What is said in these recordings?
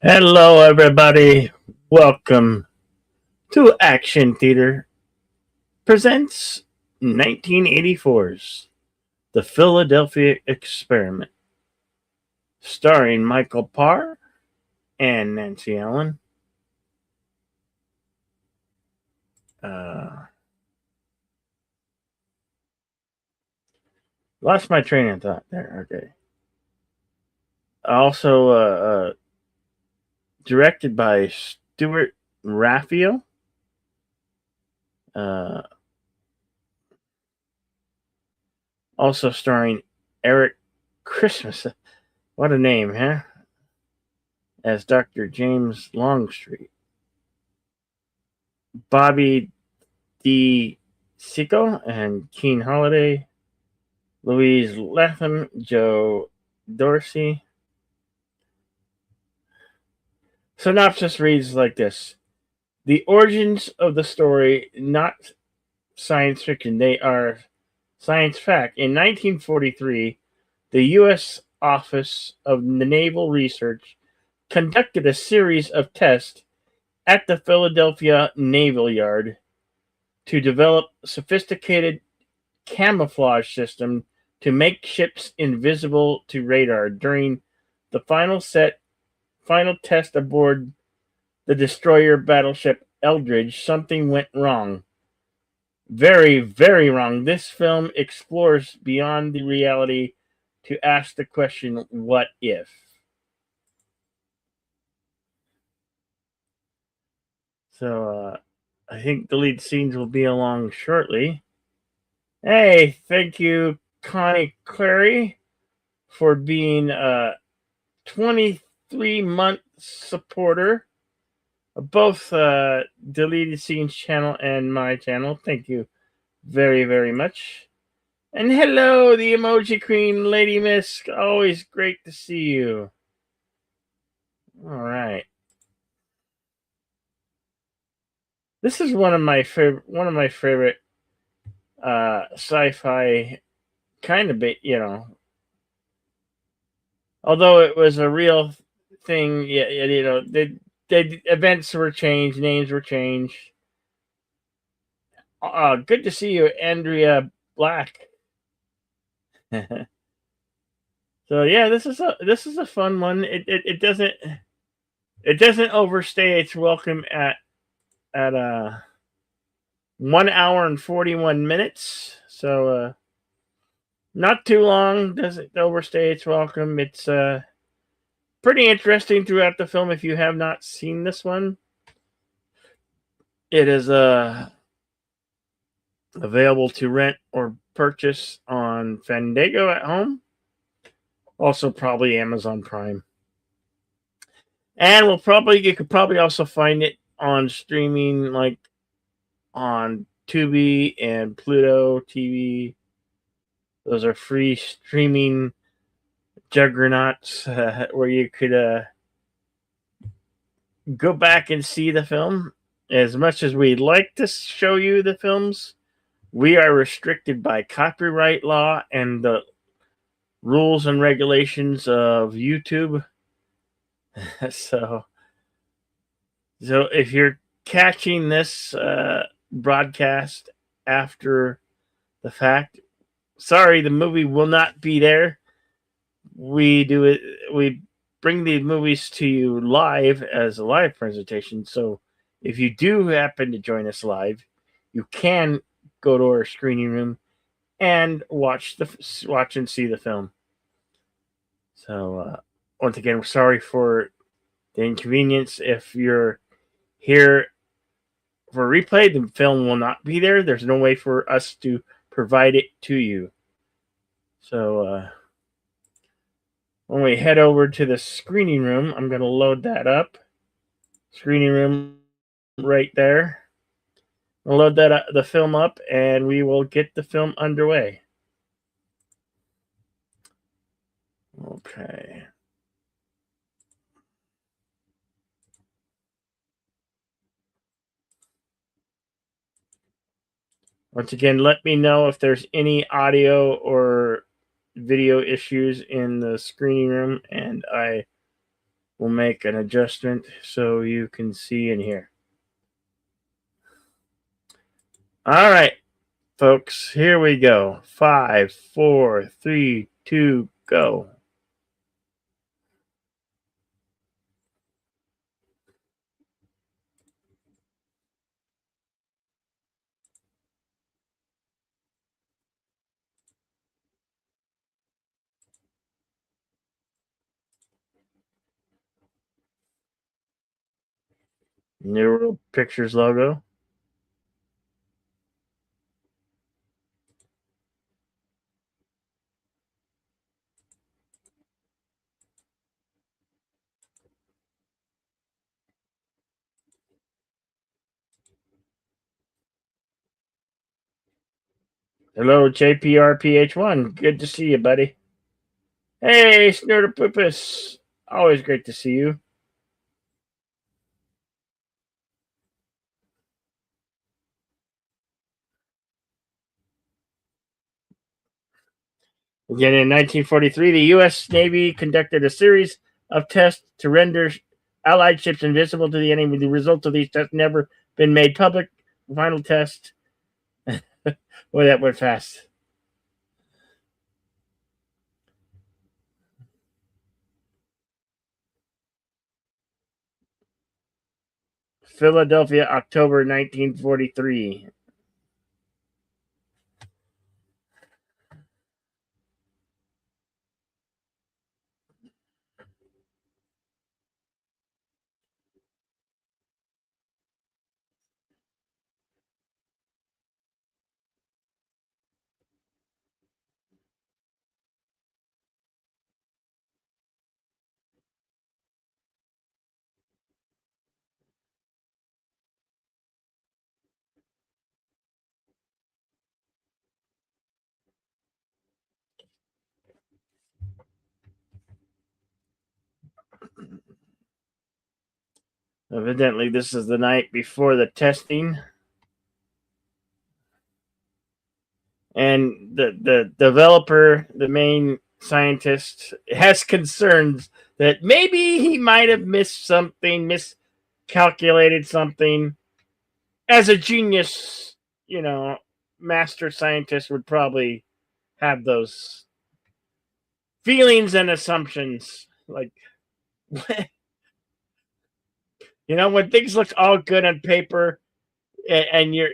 Hello, everybody. Welcome to Action Theater presents 1984's The Philadelphia Experiment, starring Michael Parr and Nancy Allen. Uh, Lost my train of thought there. Okay. Also, directed by Stuart Raphael. Uh, Also starring Eric Christmas. What a name, huh? As Dr. James Longstreet. Bobby DeSico and Keen Holiday, Louise Latham, Joe Dorsey. Synopsis reads like this: the origins of the story, not science fiction, they are science fact. In 1943, the U.S. Office of Naval Research conducted a series of tests at the Philadelphia Naval Yard to develop sophisticated camouflage system to make ships invisible to radar. During the final test aboard the destroyer battleship Eldridge, something went wrong. Very, very wrong. This film explores beyond the reality to ask the question, what if? So I think the lead scenes will be along shortly. Hey, thank you, Connie Clary, for being a 23-month supporter of both Deleted Scenes channel and my channel. Thank you very, very much. And hello, the Emoji Queen, Lady Misk. Always great to see you. All right. This is one of my favorite sci-fi kind of bit, although it was a real thing, the events were changed, names were changed. Good to see you, Andrea Black. So yeah, this is a fun one. It doesn't overstay its welcome at 1 hour and 41 minutes. So not too long. Doesn't overstay its welcome. It's pretty interesting throughout the film. If you have not seen this one, it is available to rent or purchase on Fandango at home. Also, probably Amazon Prime. And you could probably also find it on streaming, like on Tubi and Pluto TV. Those are free streaming juggernauts where you could go back and see the film. As much as we'd like to show you the films, we are restricted by copyright law and the rules and regulations of YouTube. so if you're catching this broadcast after the fact, sorry, the movie will not be there. We bring the movies to you live as a live presentation. So if you do happen to join us live, you can go to our screening room and watch and see the film. So once again, we're sorry for the inconvenience. If you're here for replay, the film will not be there. There's no way for us to provide it to you. So when we head over to the screening room, I'm going to load that up. Screening room right there. I'll load the film up, and we will get the film underway. Okay. Once again, let me know if there's any audio or video issues in the screening room, and I We'll make an adjustment so you can see and hear. All right, folks, here we go. 5, 4, 3, 2, go. Neural Pictures logo. Hello, JPRPH1. Good to see you, buddy. Hey, Snurtapupus. Always great to see you. Again, in 1943, the U.S. Navy conducted a series of tests to render Allied ships invisible to the enemy. The results of these tests never been made public. The final test. Boy, that went fast. Philadelphia, October 1943. Evidently, this is the night before the testing. And the developer, the main scientist, has concerns that maybe he might have missed something, miscalculated something. As a genius, you know, master scientist would probably have those feelings and assumptions. Like, you know, when things look all good on paper and you're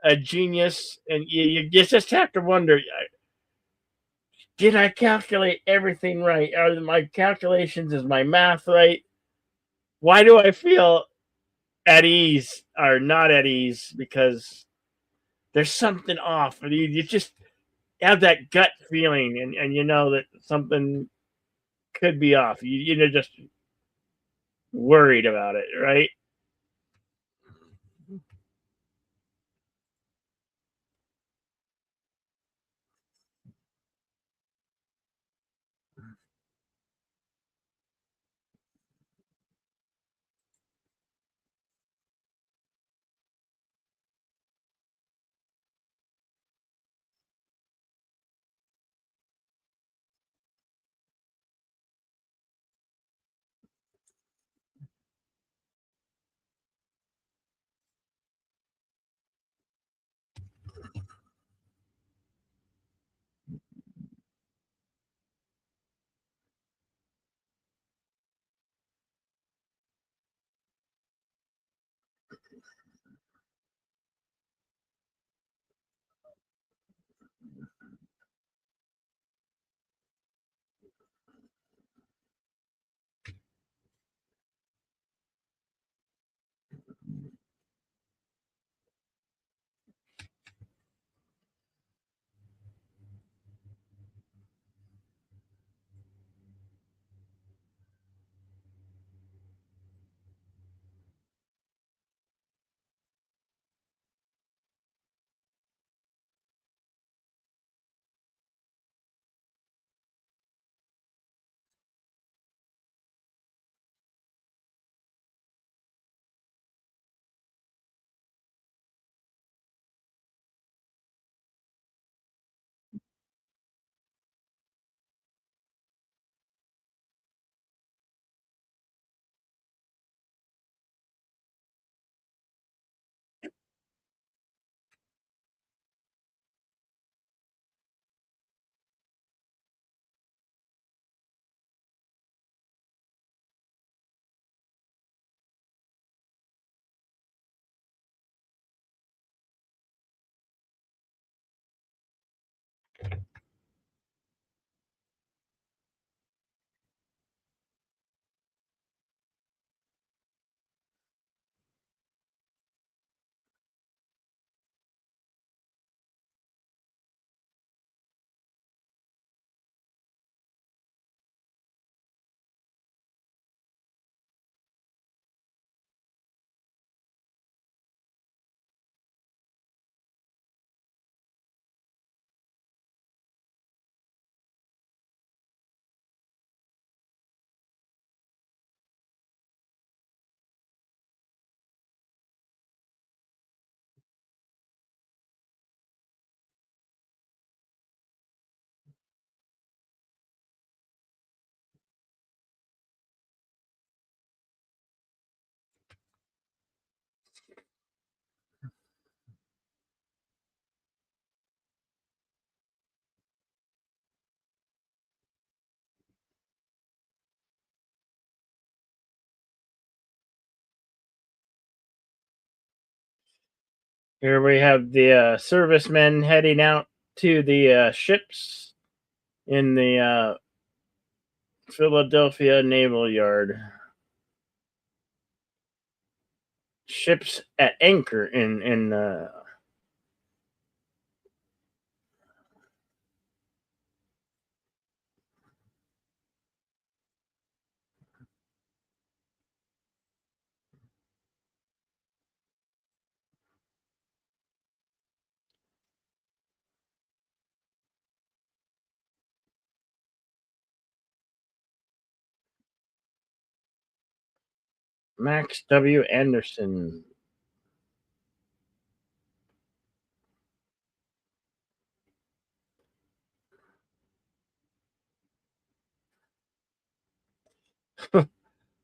a genius and you just have to wonder, did I calculate everything right? Are my calculations, is my math right? Why do I feel at ease or not at ease? Because there's something off. You just have that gut feeling and you know that something could be off. You're just worried about it, right? Here we have the servicemen heading out to the ships in the Philadelphia Naval Yard. Ships at anchor in Max W. Anderson.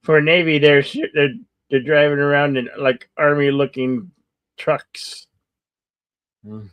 For Navy, they're driving around in like army looking trucks. Mm.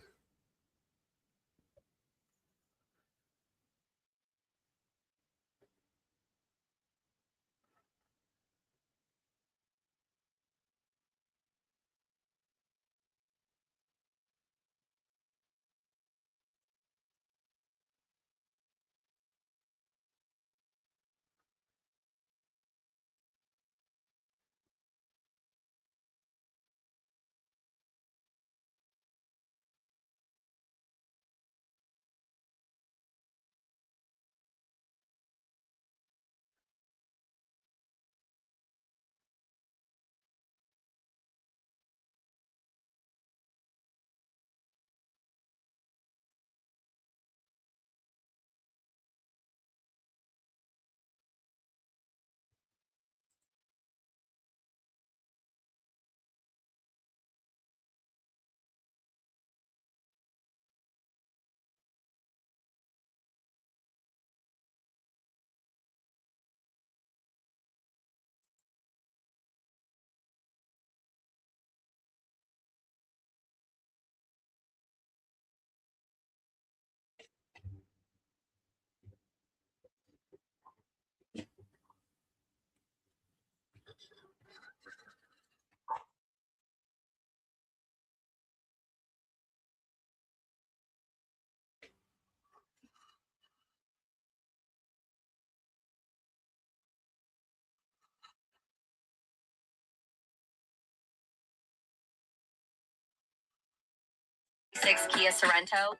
Six Kia Sorrento.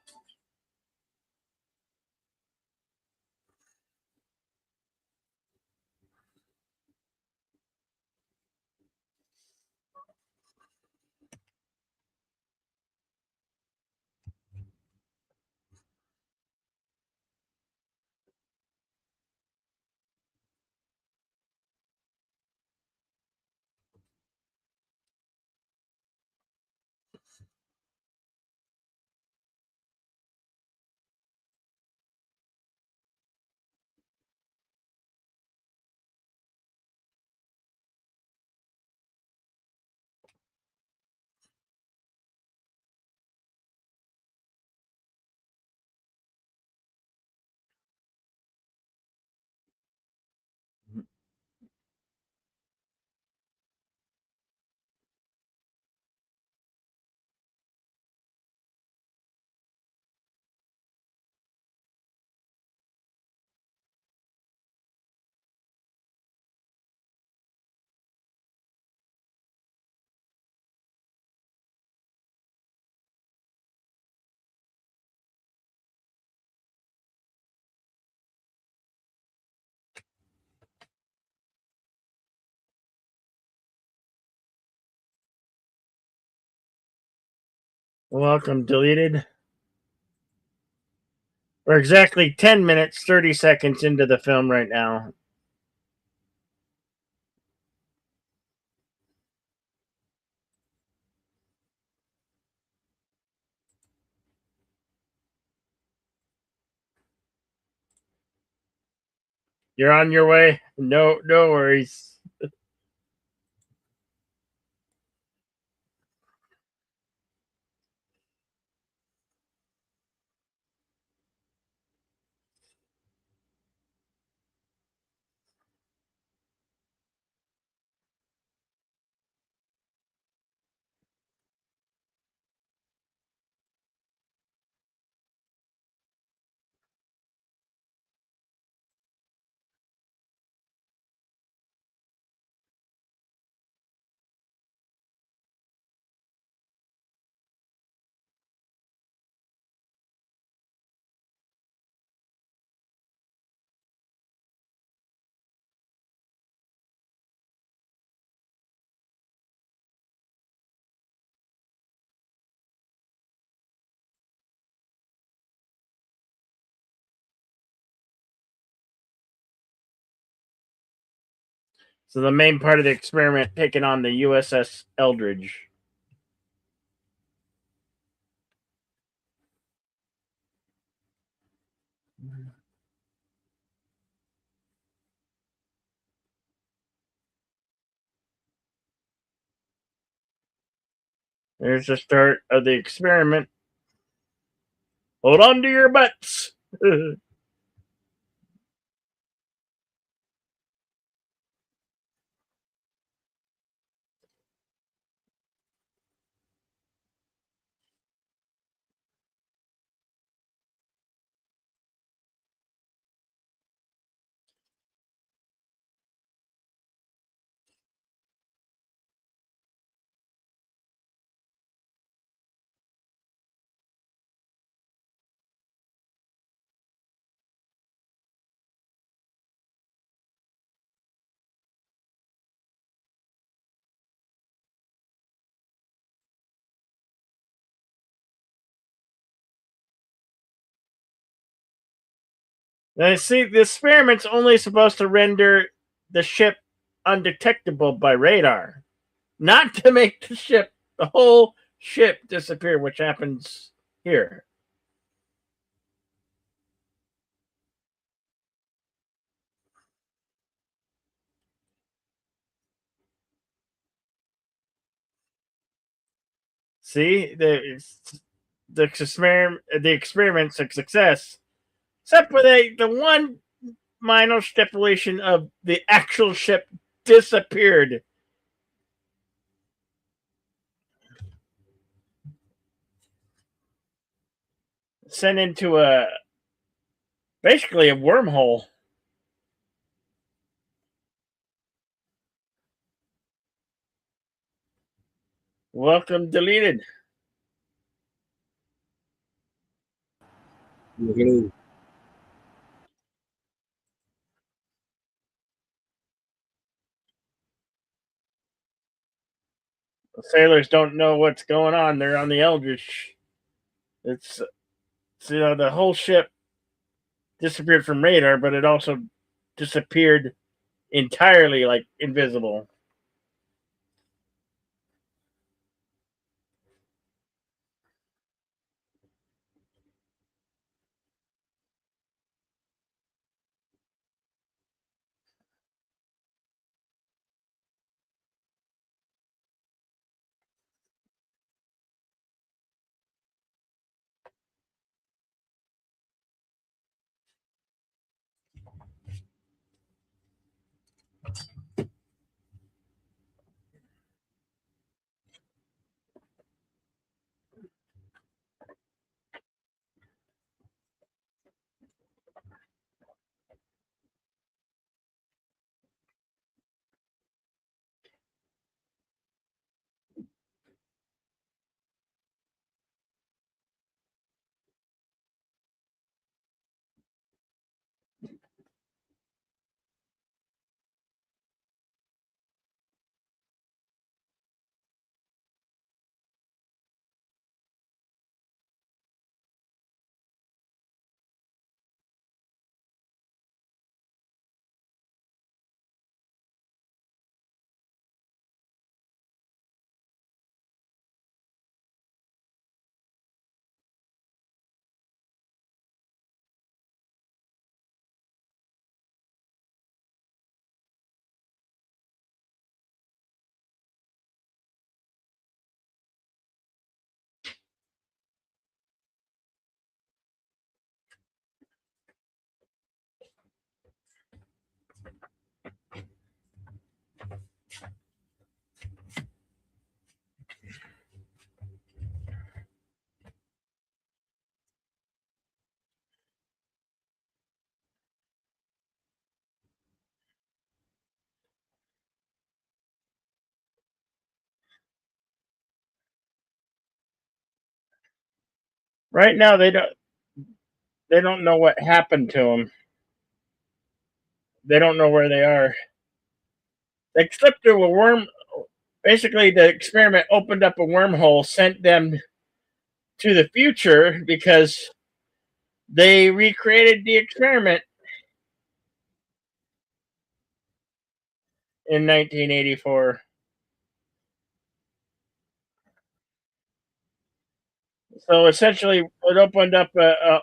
Welcome deleted. We're exactly 10 minutes 30 seconds into the film right now. You're on your way. No worries. So the main part of the experiment taking on the USS Eldridge. There's the start of the experiment. Hold on to your butts. Now, see, the experiment's only supposed to render the ship undetectable by radar, not to make the whole ship disappear, which happens here. See, the experiment's a success, except for the one minor stipulation of the actual ship disappeared. Sent into basically a wormhole. Welcome deleted. Hello. The sailors don't know what's going on. They're on the Eldridge. It's the whole ship disappeared from radar, but it also disappeared entirely, like invisible. Right now, they don't know what happened to them. They don't know where they are. They slipped through a worm. Basically, the experiment opened up a wormhole, sent them to the future because they recreated the experiment. in 1984. So essentially, it opened up a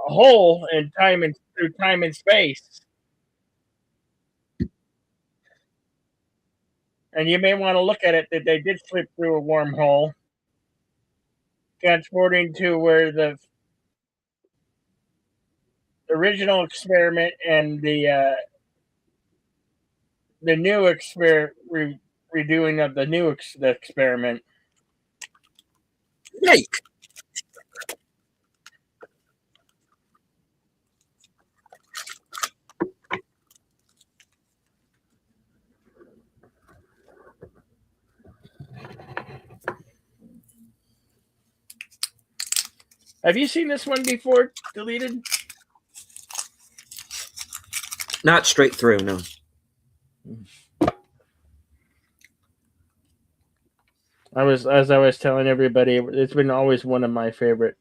hole in time and through time and space. And you may want to look at it that they did slip through a wormhole, transporting to where the original experiment and the new redoing of the new the experiment. Yike. Have you seen this one before? Deleted? Not straight through, no. As I was telling everybody, it's been always one of my favorites.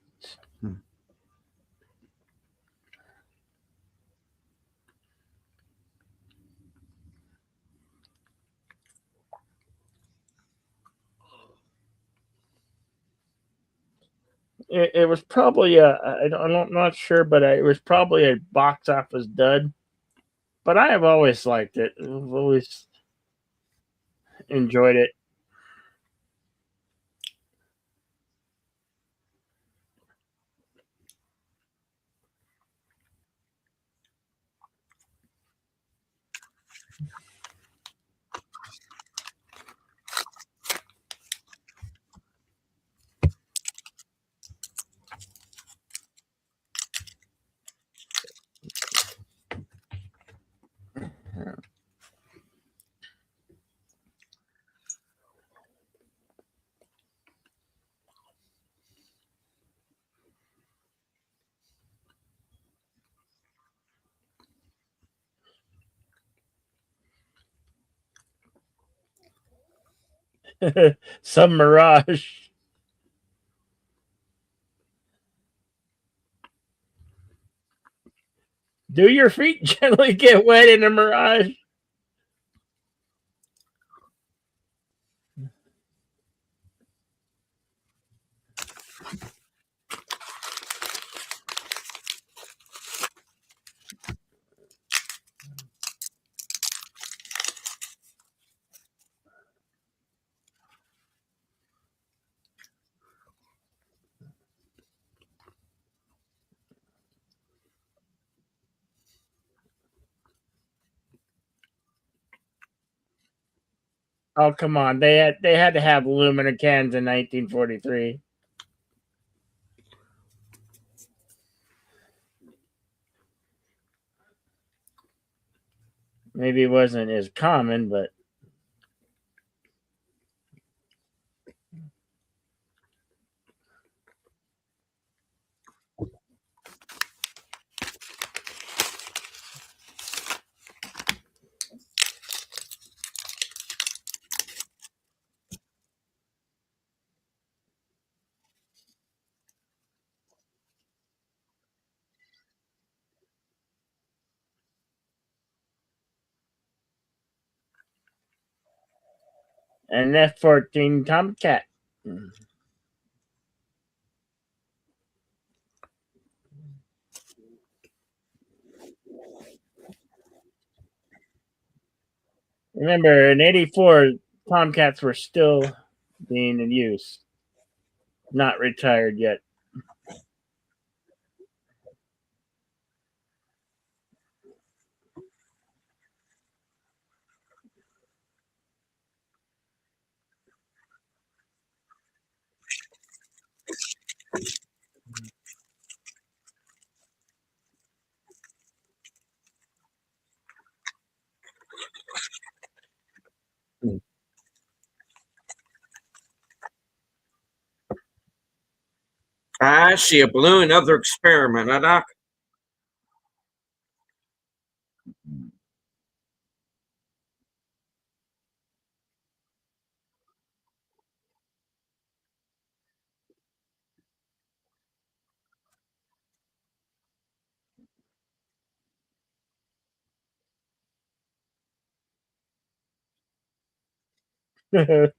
It was probably I'm not sure, but it was probably a box office dud. But I have always liked it. I've always enjoyed it. Some mirage. Do your feet generally get wet in a mirage? Oh come on! They had to have aluminum cans in 1943. Maybe it wasn't as common, but an F-14 Tomcat. Remember, in '84, Tomcats were still being in use, not retired yet. I see a balloon, another experiment, huh, Doc? I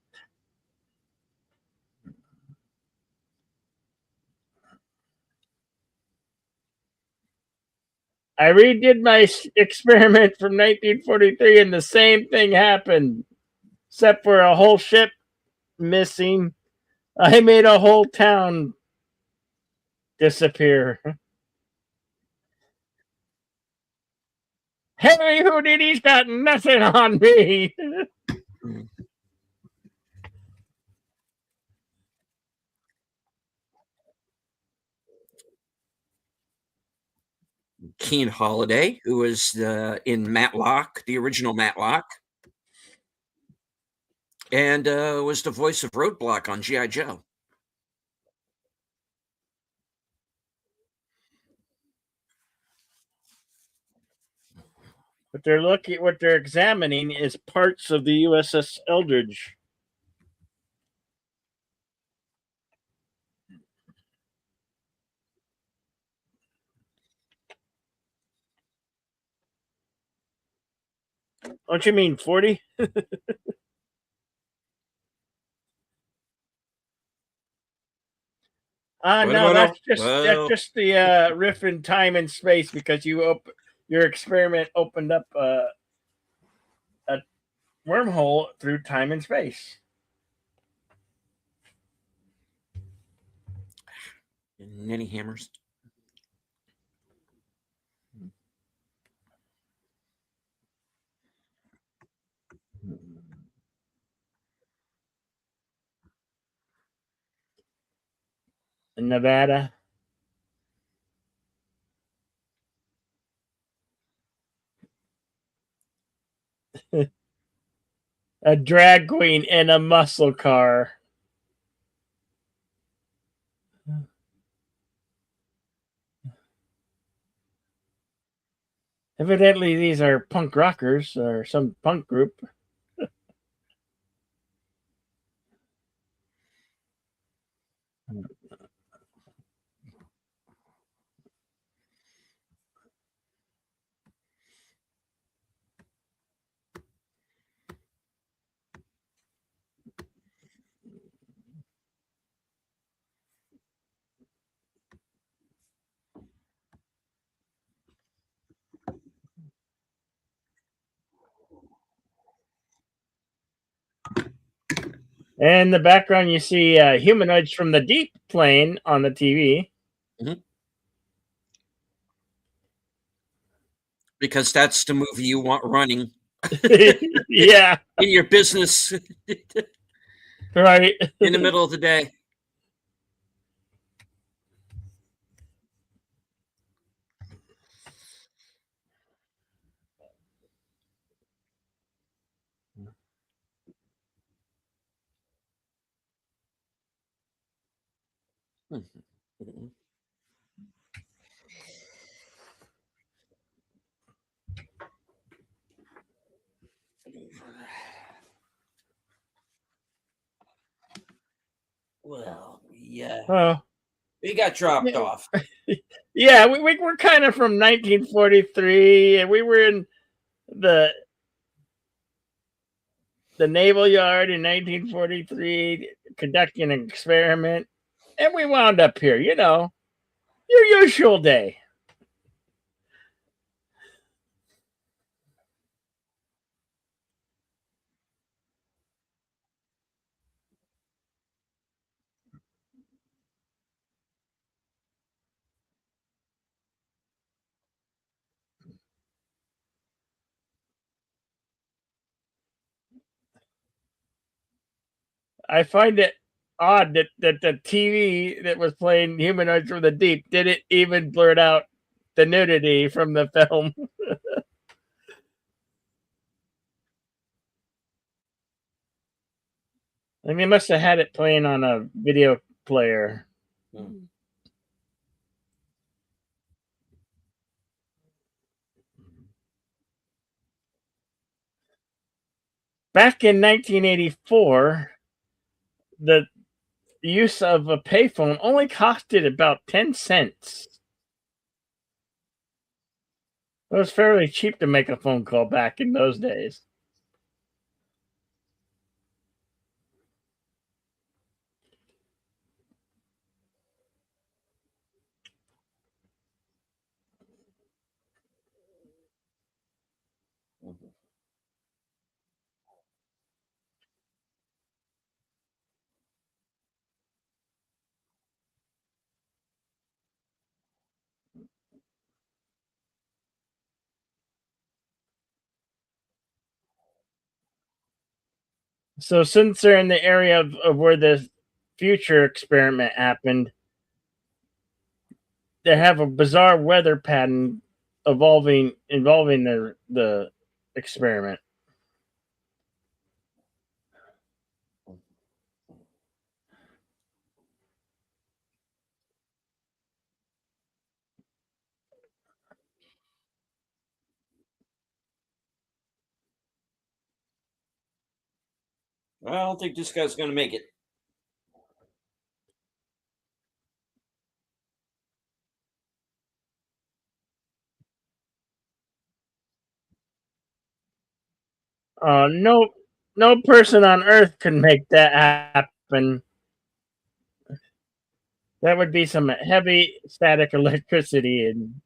redid my experiment from 1943, and the same thing happened, except for a whole ship missing. I made a whole town disappear. Harry Houdini's got nothing on me. Keen Holiday, who was in Matlock, the original Matlock, and was the voice of Roadblock on G.I. Joe. What they're examining is parts of the USS Eldridge. Don't you mean 40? No, that's just the riff in time and space, because your experiment opened up a wormhole through time and space. Many hammers. In Nevada. A drag queen in a muscle car. Evidently, these are punk rockers or some punk group. And in the background, you see humanoids from the deep playing on the TV. Mm-hmm. Because that's the movie you want running. Yeah. In your business. Right. In the middle of the day. Mm-hmm. Well, yeah. Oh. We got dropped off. Yeah, we were kind of from 1943, and we were in the Naval Yard in 1943 conducting an experiment, and we wound up here, your usual day. I find it odd that the TV that was playing Humanoids from the Deep didn't even blurt out the nudity from the film. I mean, they must have had it playing on a video player. Mm. Back in 1984, the use of a payphone only costed about 10 cents. It was fairly cheap to make a phone call back in those days. So since they're in the area of where the future experiment happened, they have a bizarre weather pattern evolving involving the experiment. I don't think this guy's going to make it. No, no person on Earth can make that happen. That would be some heavy static electricity, and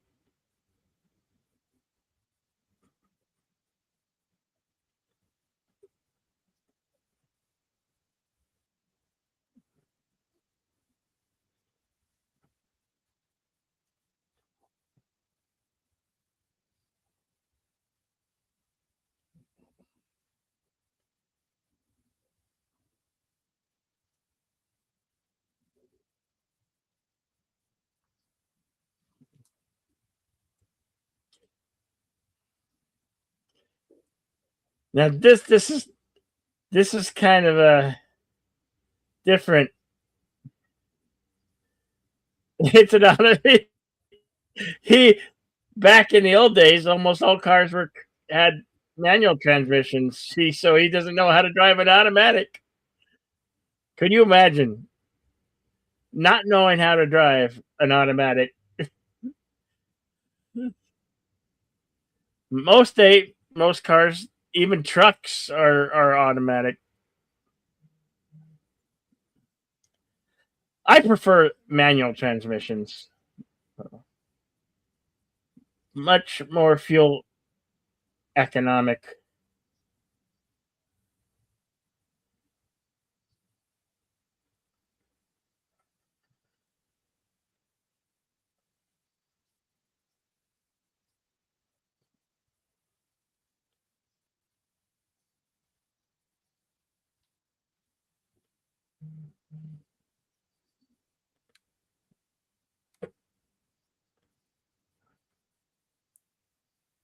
now this is kind of a different. It's an he back in the old days, almost all cars were had manual transmissions. So he doesn't know how to drive an automatic. Could you imagine not knowing how to drive an automatic? Most cars, even trucks, are automatic. I prefer manual transmissions. Much more fuel economic.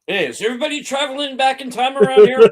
Hey, is everybody traveling back in time around here?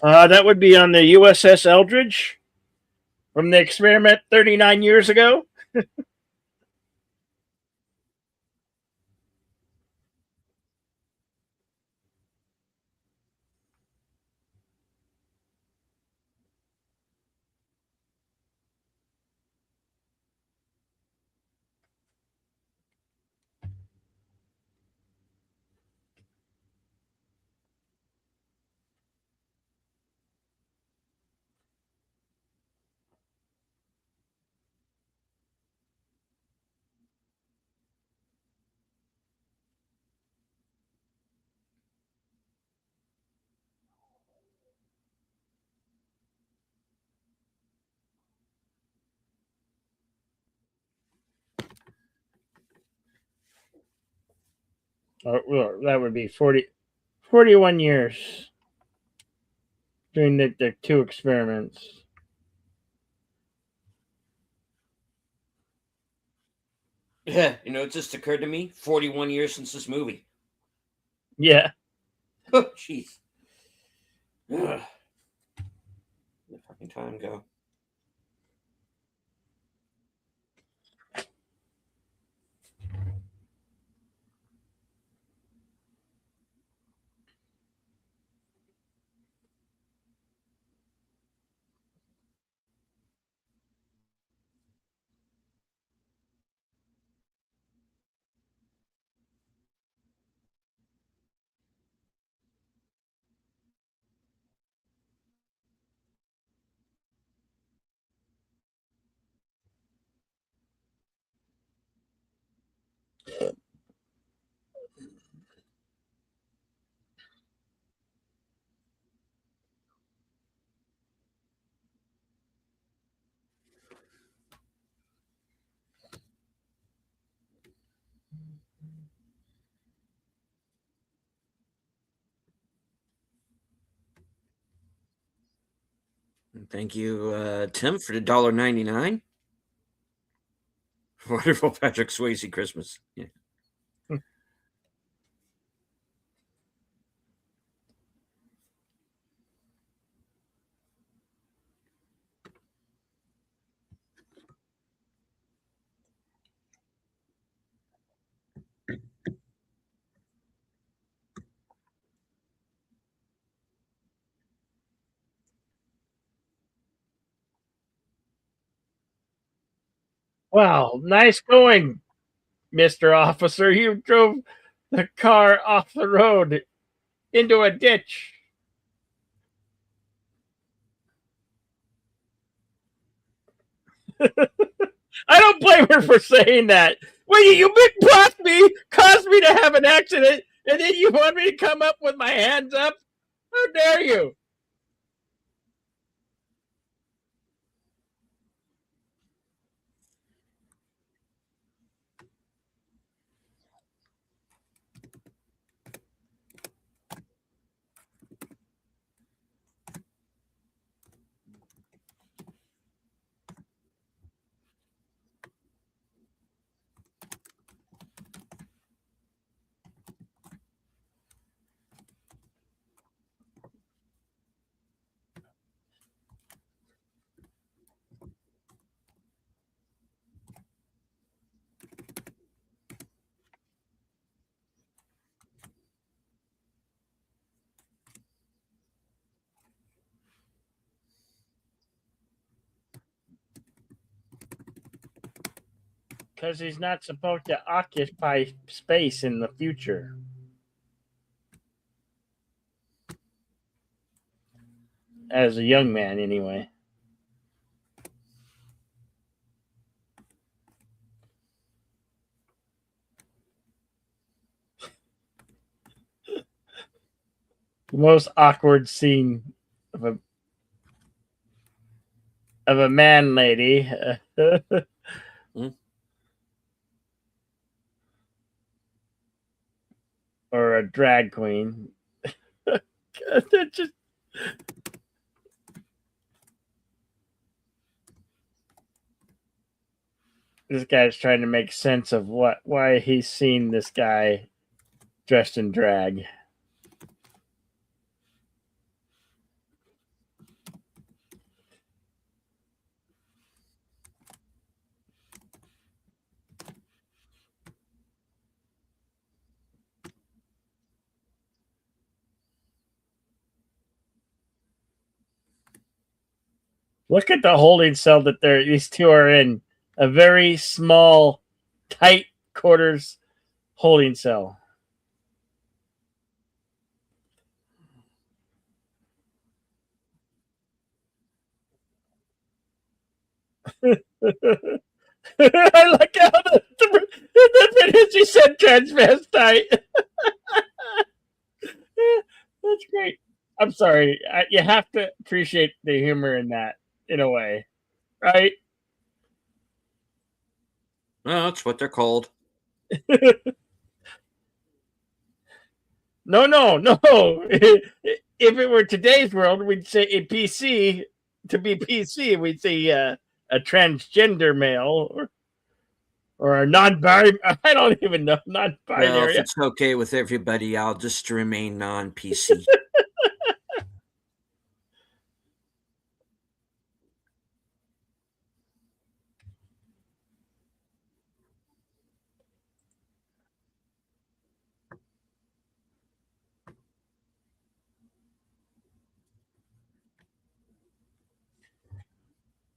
That would be on the USS Eldridge from the experiment 39 years ago. Or that would be 41 years during the two experiments. Yeah, it just occurred to me 41 years since this movie. Yeah. Oh, jeez. Where the fucking time go? Thank you, Tim, for the $1.99. Wonderful Patrick Swayze Christmas. Yeah. Wow, nice going, Mr. Officer. You drove the car off the road into a ditch. I don't blame her for saying that. Well, you brought me, caused me to have an accident, and then you want me to come up with my hands up? How dare you? Because he's not supposed to occupy space in the future. As a young man, anyway. The most awkward scene of a man lady. or a drag queen. They're just this guy's trying to make sense of why he's seen this guy dressed in drag. Look at the holding cell that these two are in. A very small, tight quarters holding cell. I like how the minute you said transvestite. That's great. I'm sorry. You have to appreciate the humor in that, in a way, right? Well, that's what they're called. No, no, no. If it were today's world, we'd say a PC. To be PC, we'd say a transgender male or a non-binary. I don't even know Well, non-binary. if it's okay with everybody, I'll just remain non-PC.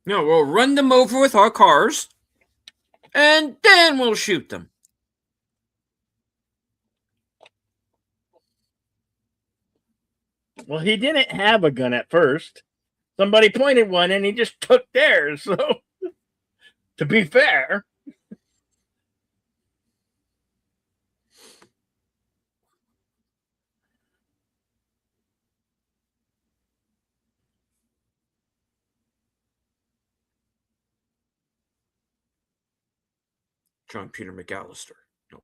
No, we'll run them over with our cars, and then we'll shoot them. Well, he didn't have a gun at first. Somebody pointed one, and he just took theirs. So, to be fair, John Peter McAllister. No.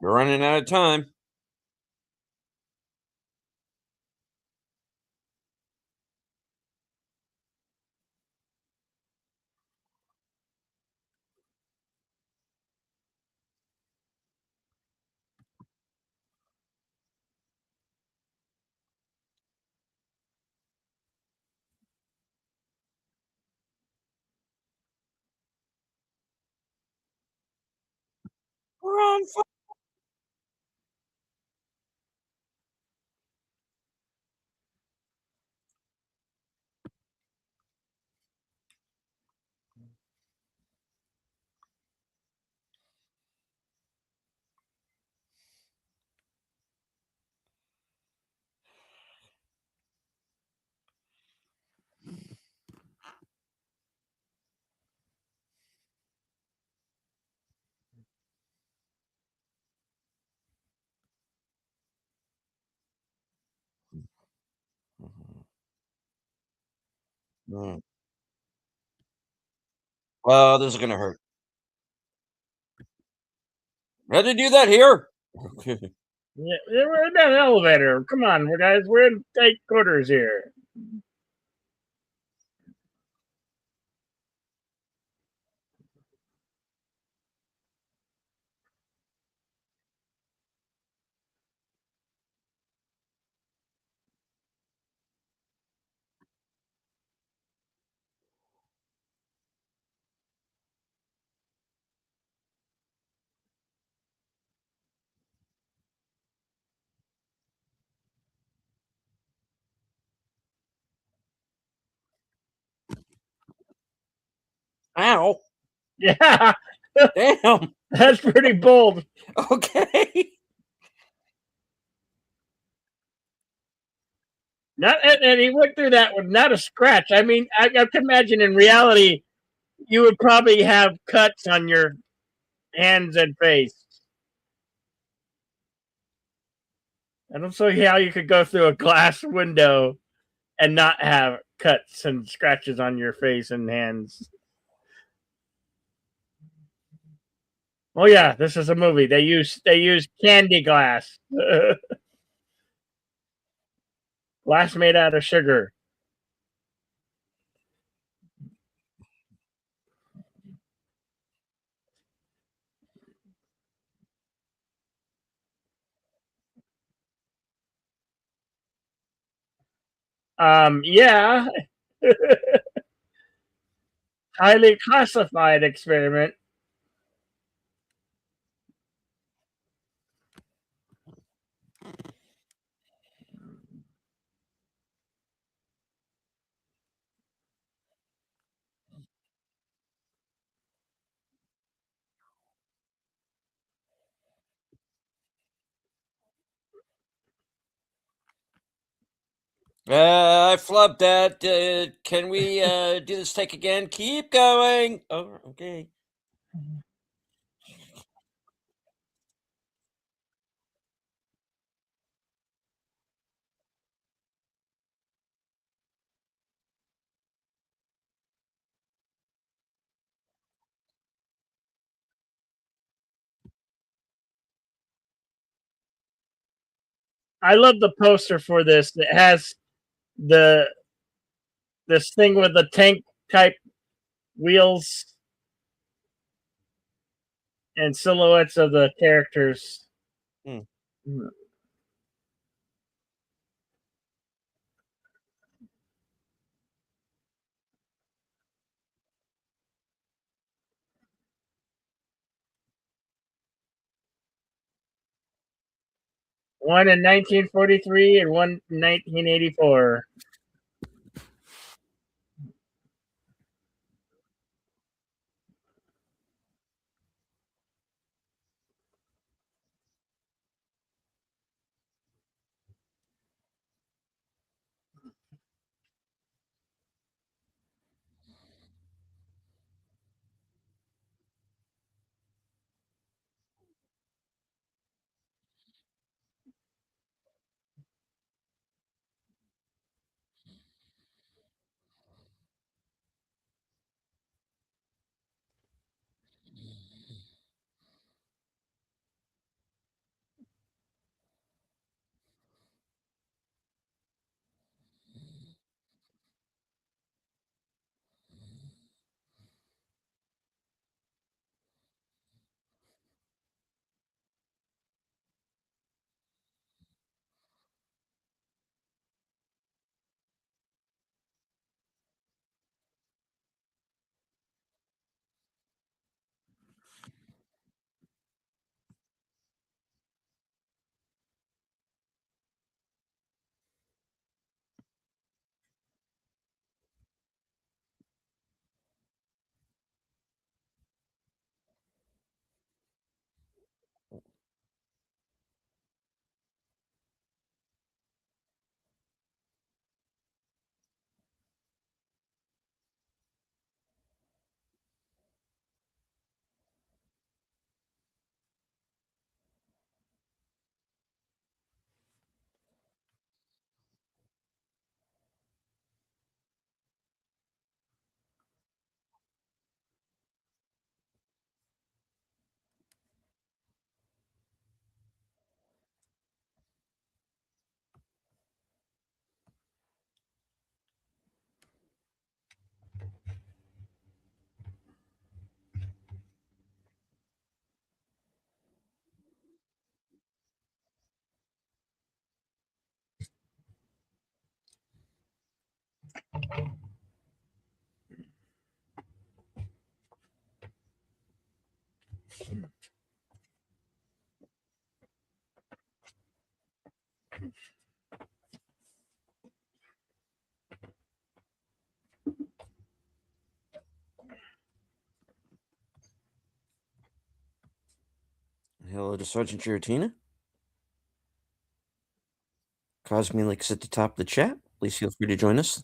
We're running out of time. We're on fire. Mm. Oh, this is gonna hurt. Had to do that here. Yeah, yeah, we're in that elevator. Come on, guys. We're in tight quarters here. Ow! Yeah, Damn. that's pretty bold. Okay. Not and he went through that with not a scratch. I mean, I can imagine in reality you would probably have cuts on your hands and face. I don't see how you could go through a glass window and not have cuts and scratches on your face and hands. Oh yeah, this is a movie. They use candy glass, glass made out of sugar. Yeah, highly classified experiment. I flubbed that. Can we do this take again? Keep going. Oh, okay. I love the poster for this. It has the this thing with the tank type wheels and silhouettes of the characters. Hmm. Mm. One in 1943 and one in 1984. Hello to Sergeant Giratina. Cosme Links at the top of the chat. Please feel free to join us.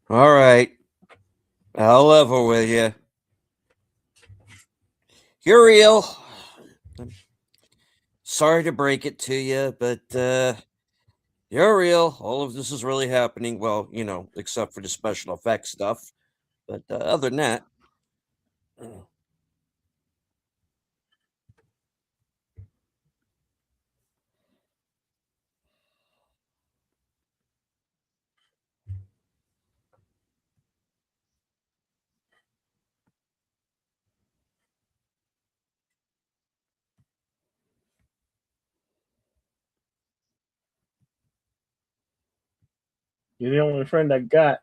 All right. I'll level with you. You're real. I'm sorry to break it to you, but you're real. All of this is really happening. Well, except for the special effects stuff. But other than that, You're the only friend I got.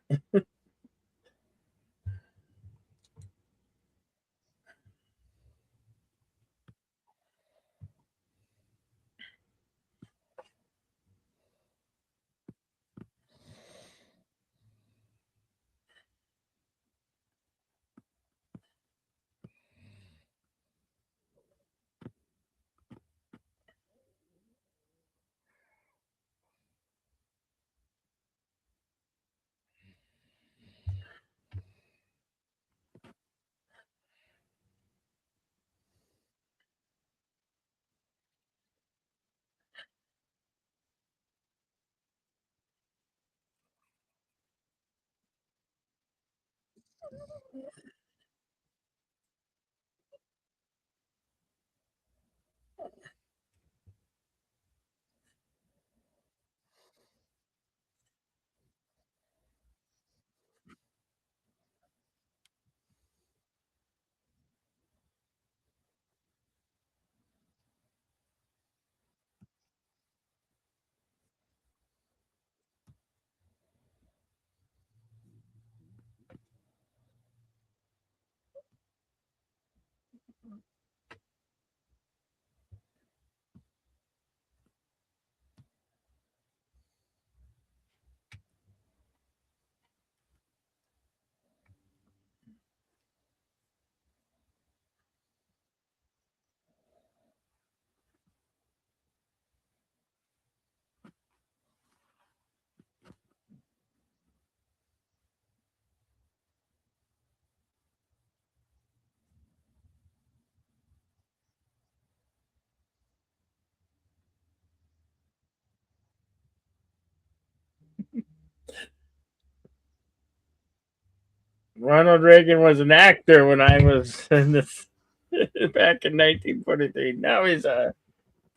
Ronald Reagan was an actor when I was in this back in 1943. Now he's a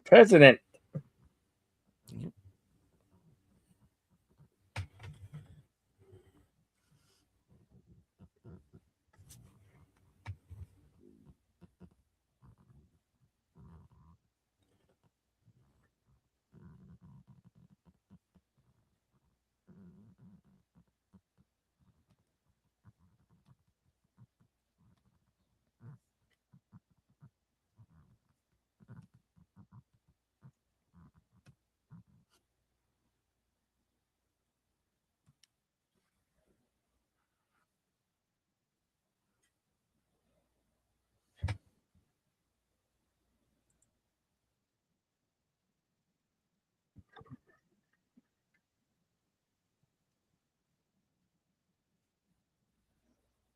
president.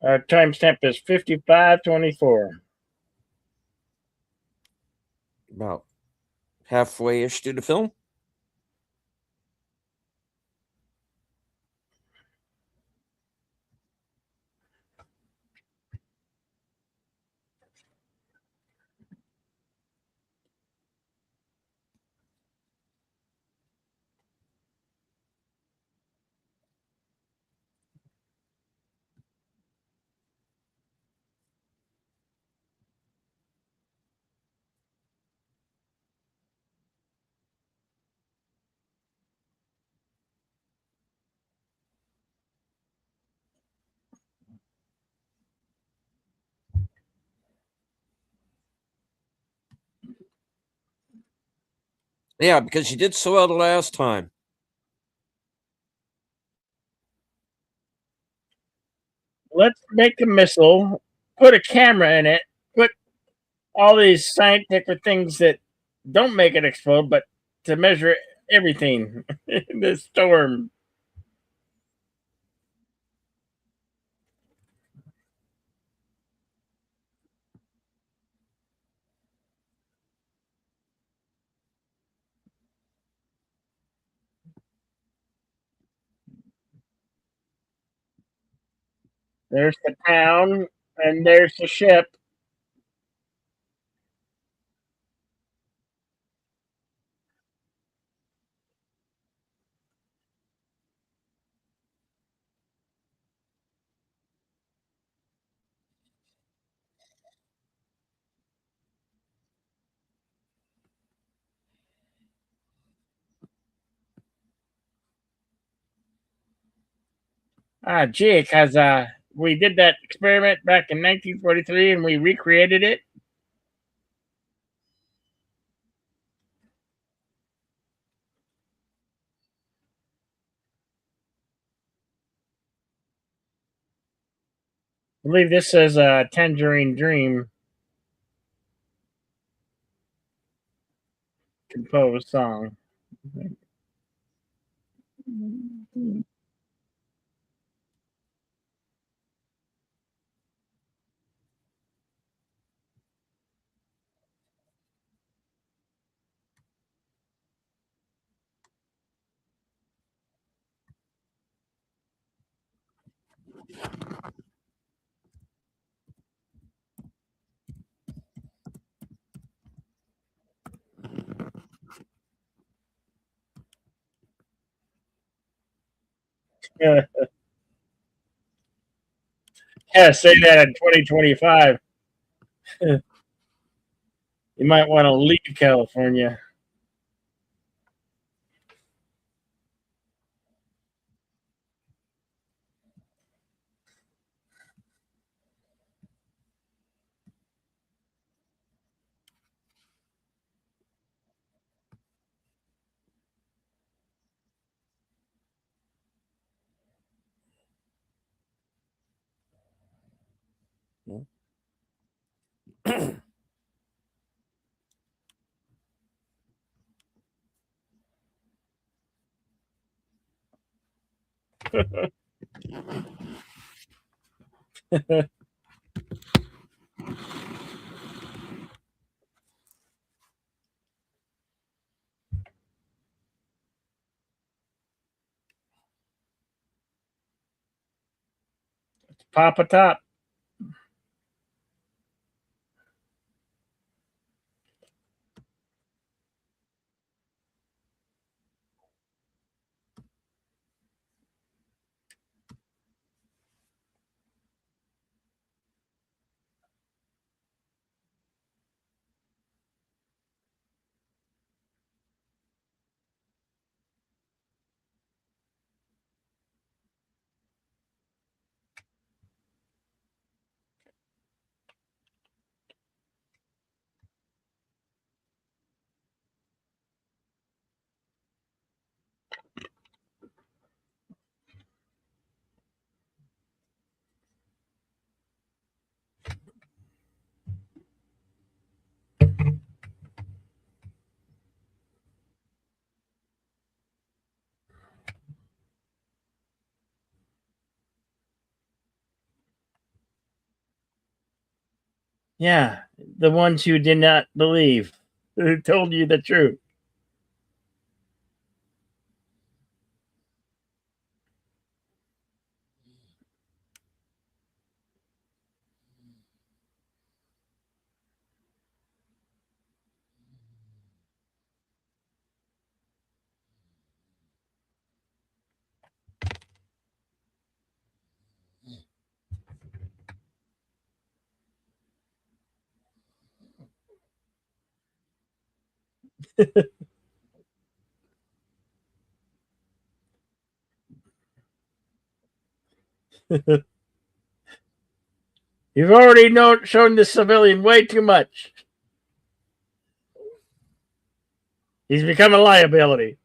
Our timestamp is 55:24. About halfway-ish through the film. Yeah, because you did so well the last time. Let's make a missile, put a camera in it, put all these scientific things that don't make it explode, but to measure everything in this storm. There's the town, and there's the ship. Ah, gee, because we did that experiment back in 1943 and we recreated it. I believe this is a Tangerine Dream composed song. Yeah, say that in 2025. You might want to leave California. Papa Top. Yeah, the ones who did not believe, who told you the truth. You've already shown the civilian way too much. He's become a liability.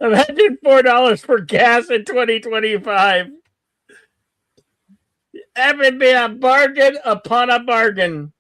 Imagine $4 for gas in 2025. That would be a bargain upon a bargain.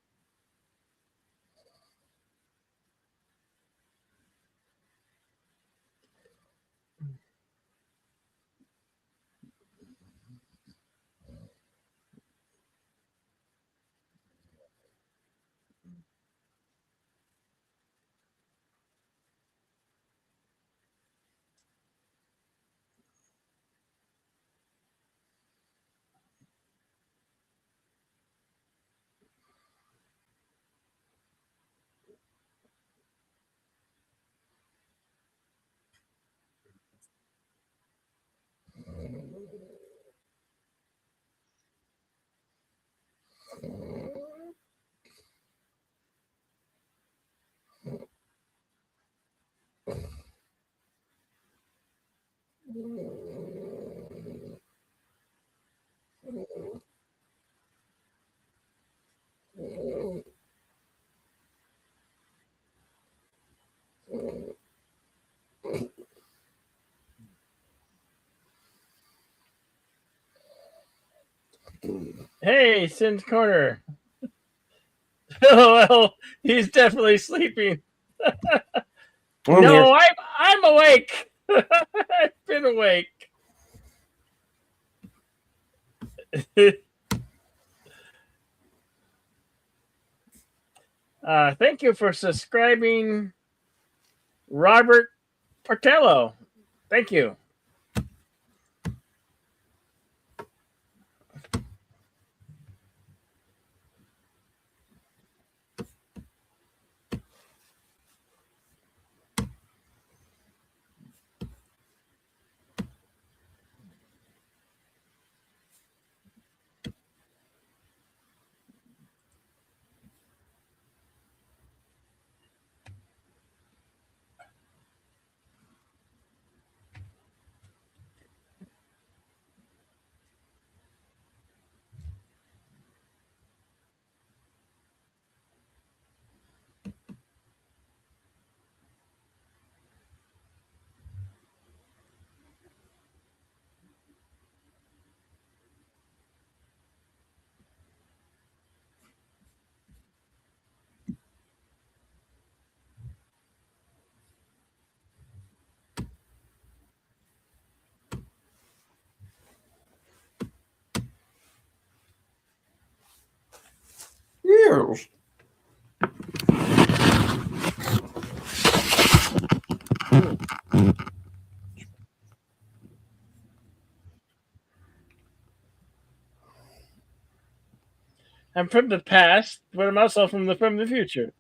Hey, Sin's Corner. Well, he's definitely sleeping. I'm here. No, I'm awake. I've been awake. Thank you for subscribing, Robert Portello. Thank you. Yes. I'm from the past, but I'm also from the future.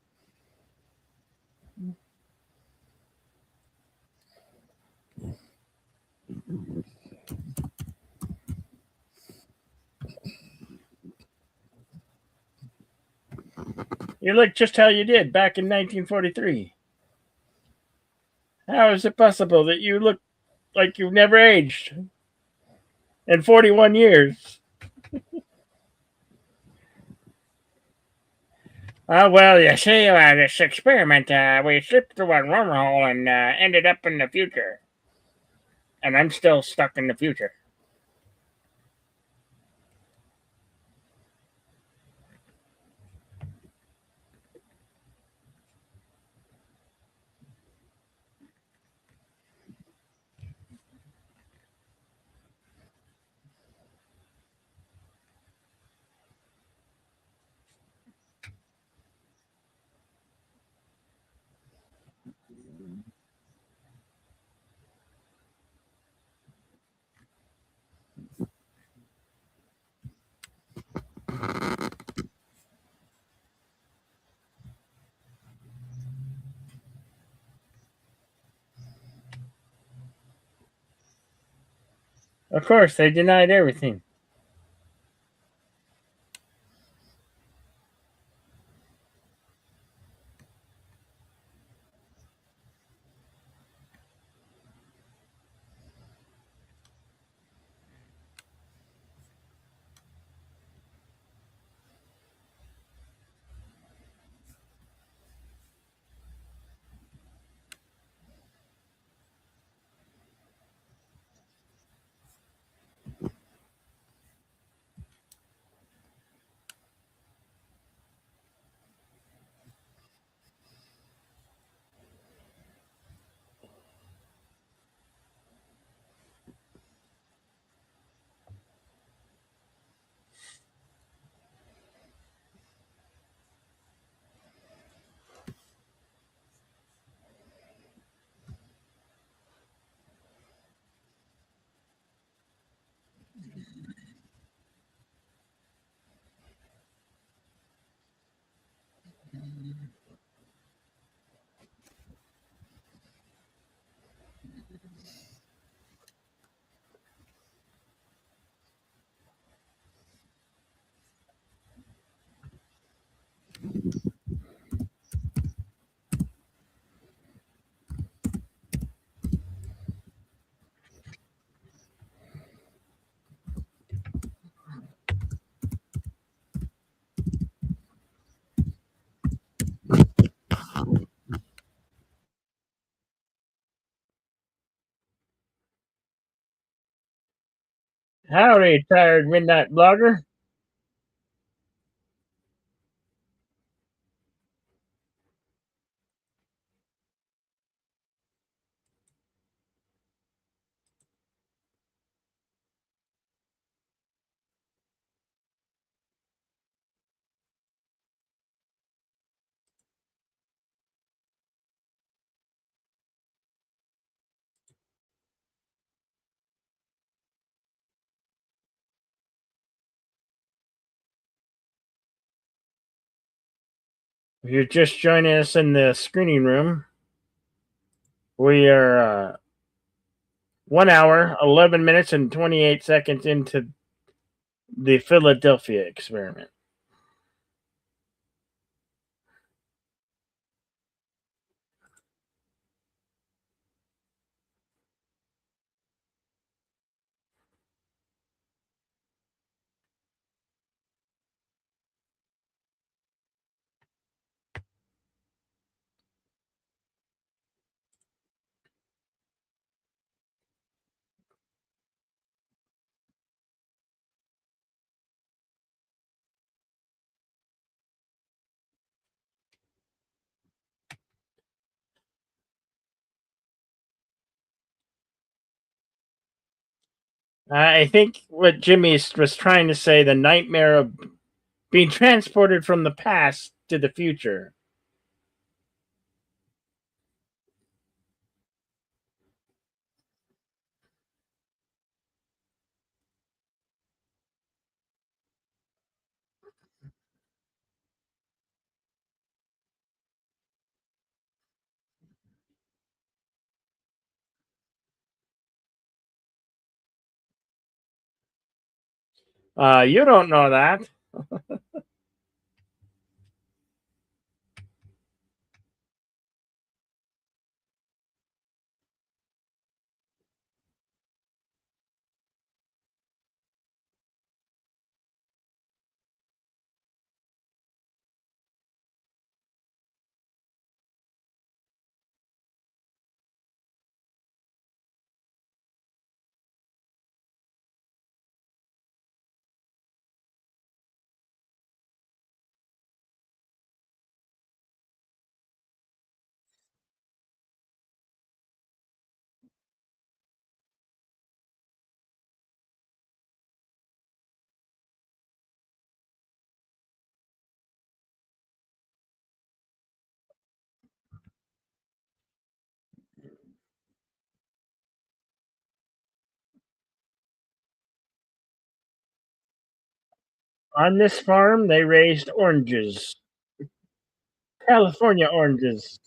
You look just how you did back in 1943. How is it possible that you look like you've never aged in 41 years? Well, you see, this experiment, we slipped through a wormhole and ended up in the future. And I'm still stuck in the future. Of course, they denied everything. Howdy, tired midnight blogger. If you're just joining us in the screening room, we are 1 hour, 11 minutes, and 28 seconds into the Philadelphia experiment. I think what Jimmy was trying to say, the nightmare of being transported from the past to the future. You don't know that. On this farm, they raised oranges, California oranges.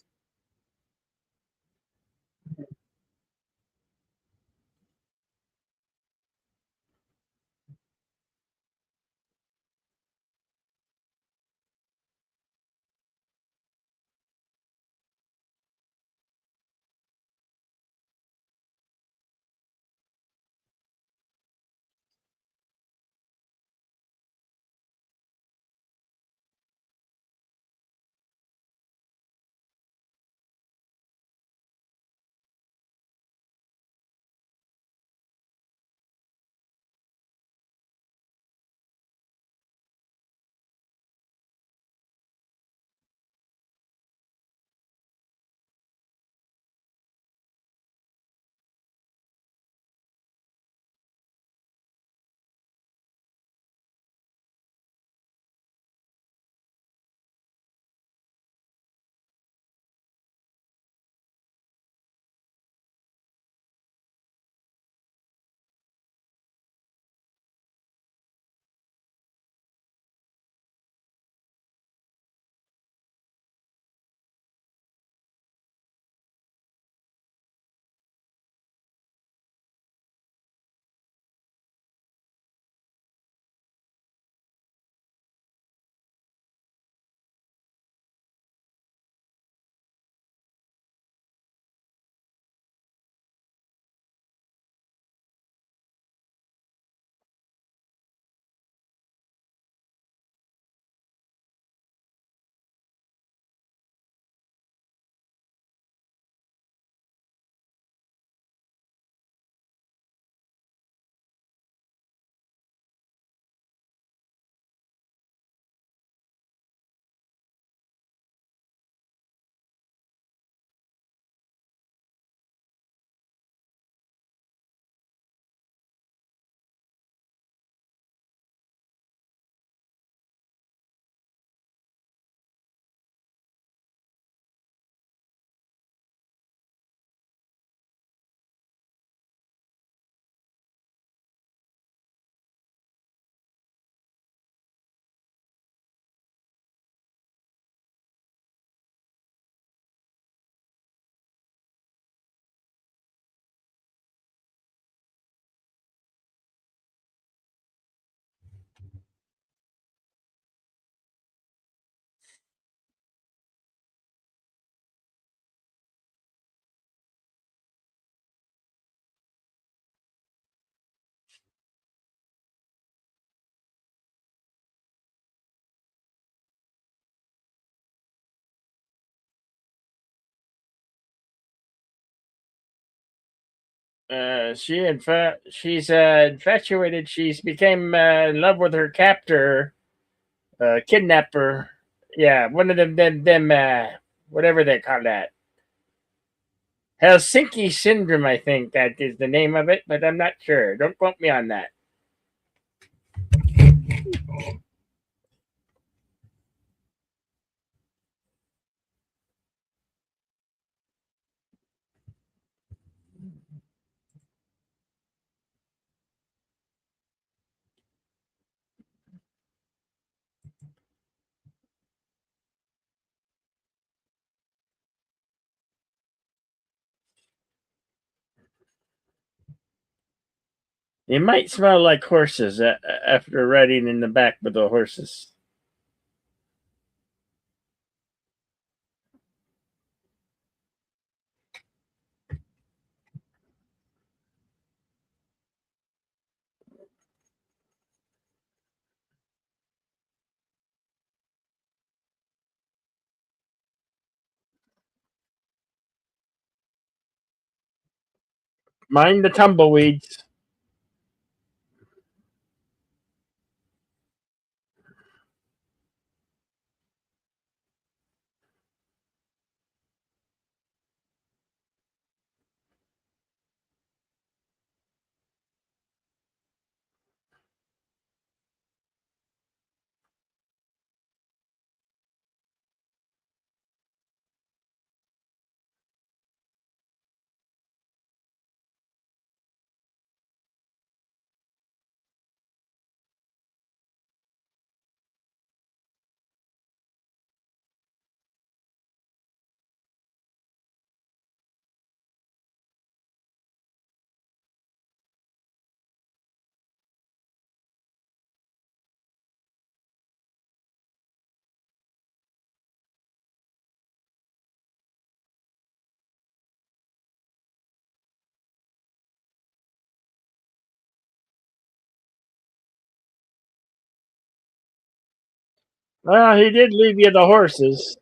She's infatuated. She's became in love with her captor, kidnapper. Yeah, one of them whatever they call that. Helsinki syndrome, I think that is the name of it, but I'm not sure. Don't quote me on that. It might smell like horses after riding in the back with the horses. Mind the tumbleweeds. Well, he did leave you the horses.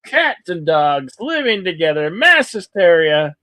Cats and dogs living together, mass hysteria.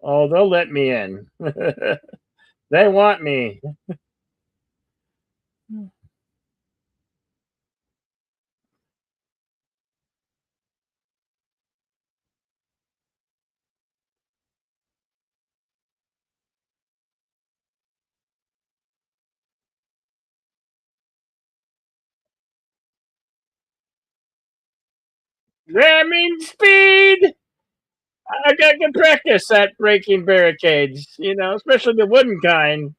Oh, they'll let me in. They want me. That means speed. I got to practice at breaking barricades, especially the wooden kind.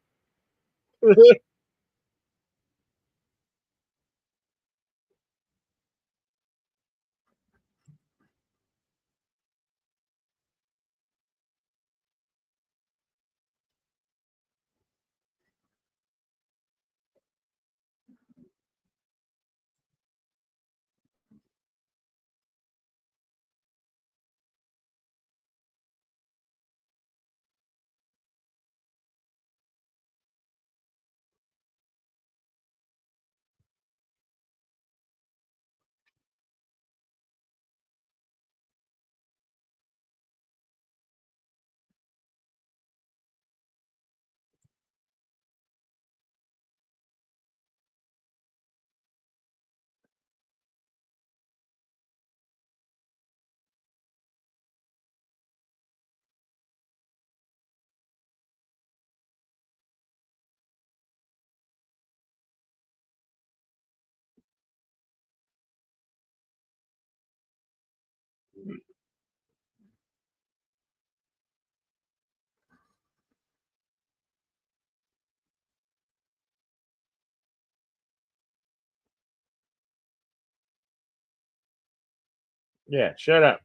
Yeah, shut up.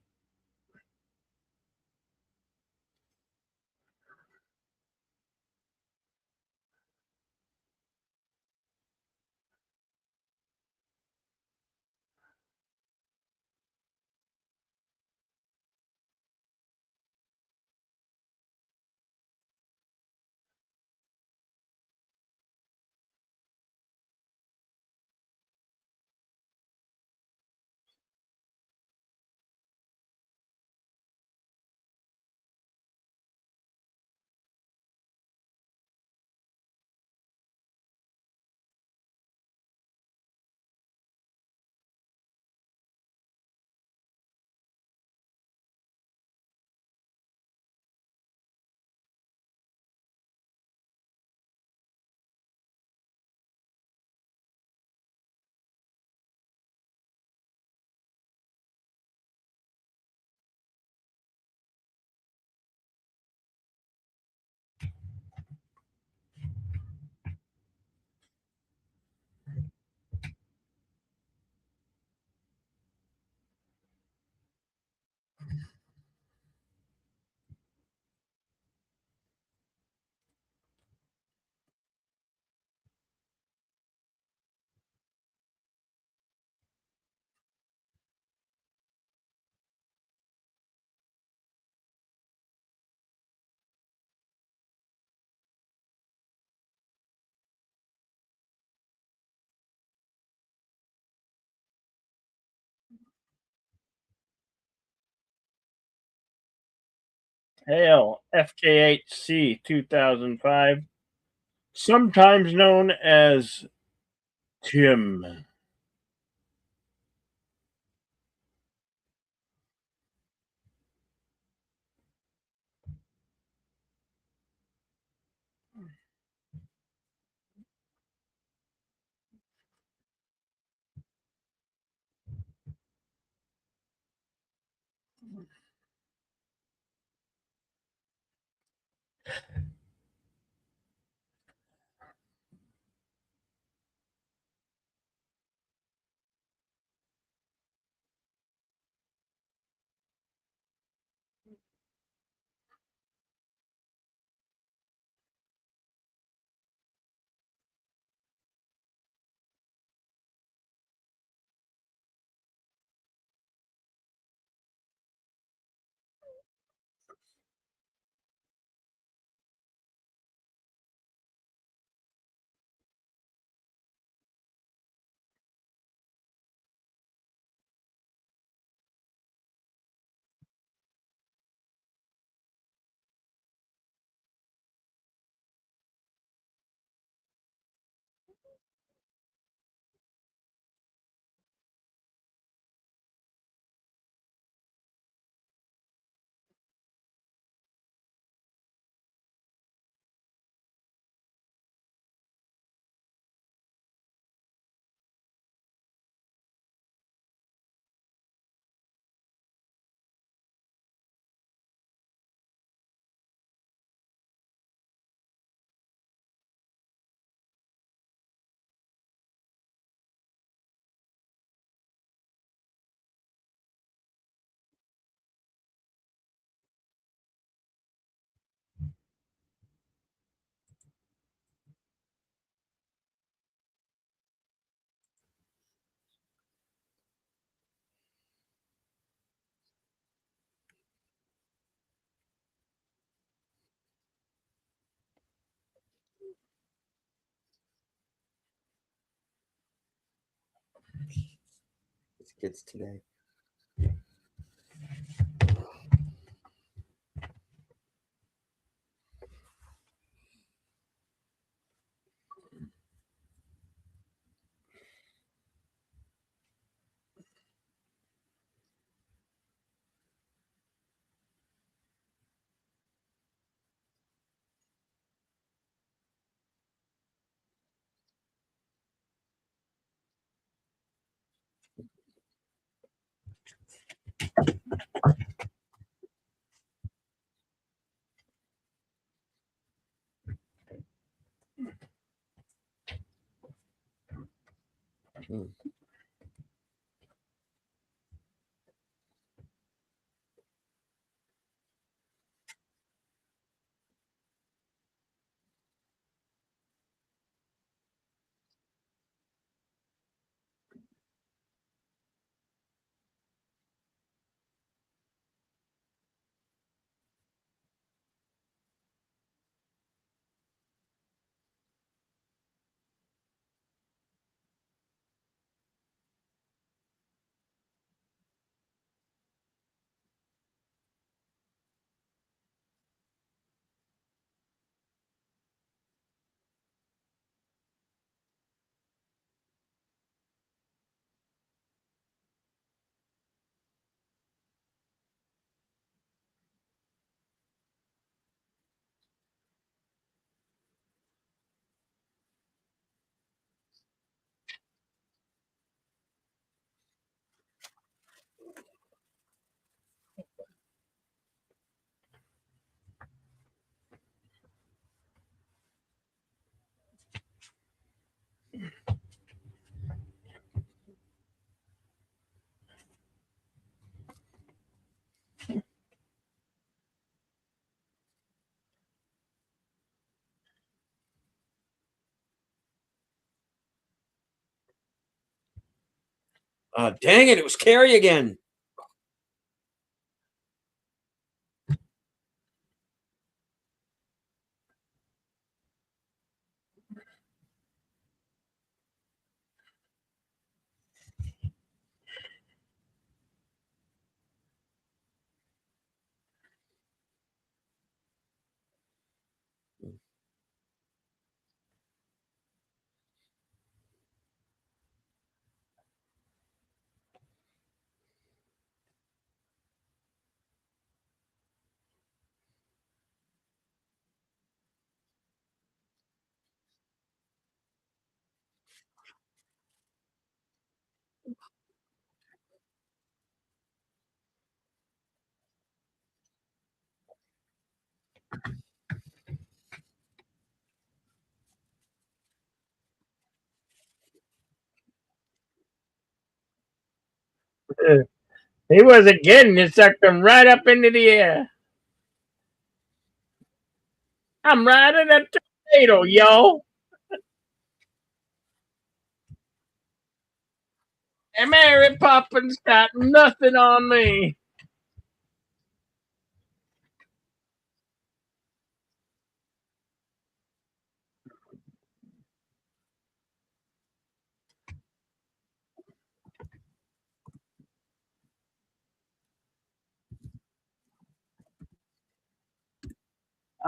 Hail FKHC 2005, sometimes known as Tim. These kids today. Mm. Dang it! It was Carrie again. He wasn't getting it, sucked him right up into the air. I'm riding a tornado, yo. And Mary Poppins got nothing on me.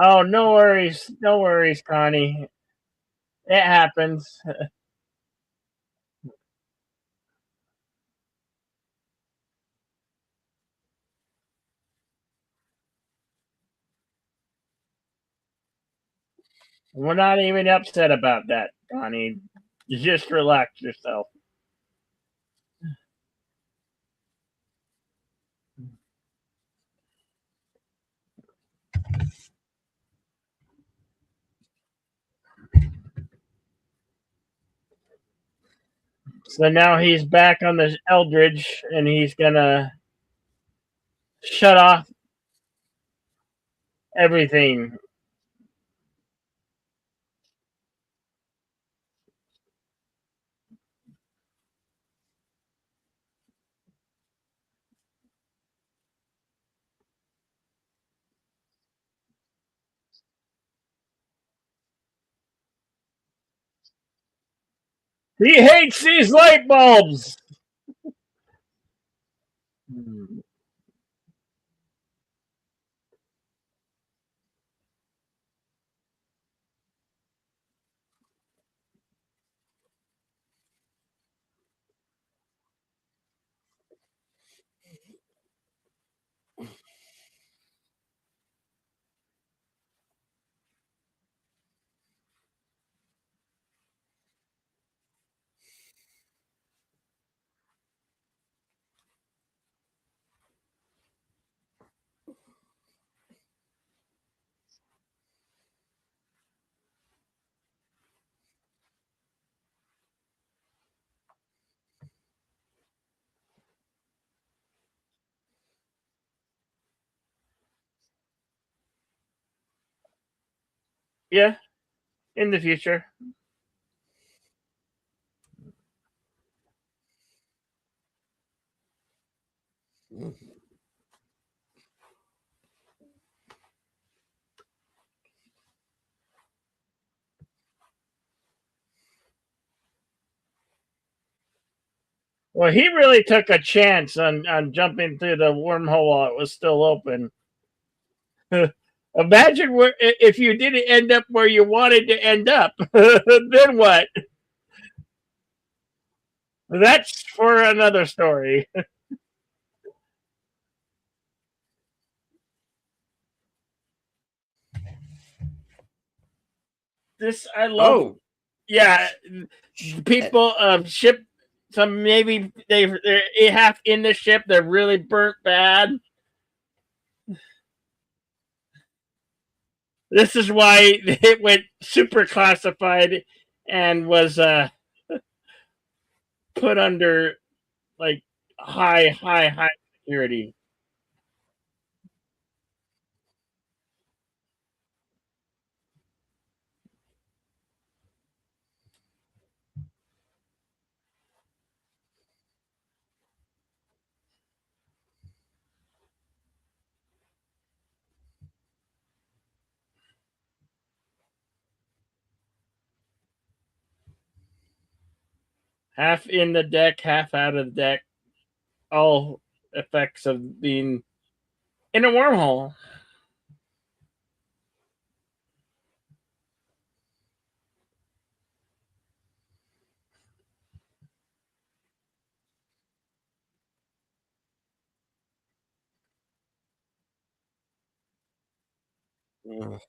Oh, no worries, Connie. It happens. We're not even upset about that, Connie. You just relax yourself. So now he's back on the Eldridge, and he's gonna shut off everything. He hates these light bulbs. Yeah, in the future. Mm. Well, he really took a chance on jumping through the wormhole while it was still open. Imagine where if you didn't end up where you wanted to end up, then what? That's for another story. This I love. Oh, Yeah, eh, people ship some maybe they're half in the ship. They're really burnt bad. This is why it went super classified and was put under like high security. Half in the deck, half out of the deck. All effects of being in a wormhole.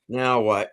now what?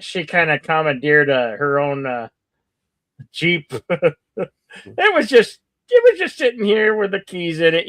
She kind of commandeered her own Jeep. It was just sitting here with the keys in it.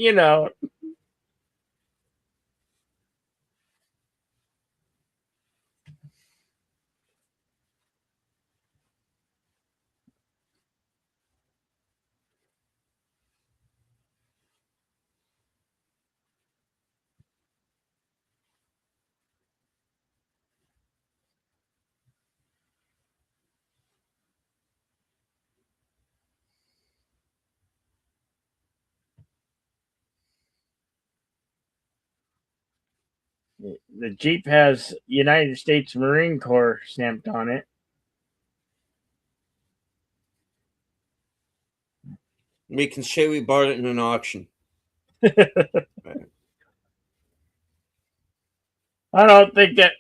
The Jeep has United States Marine Corps stamped on it. We can say we bought it in an auction. I don't think that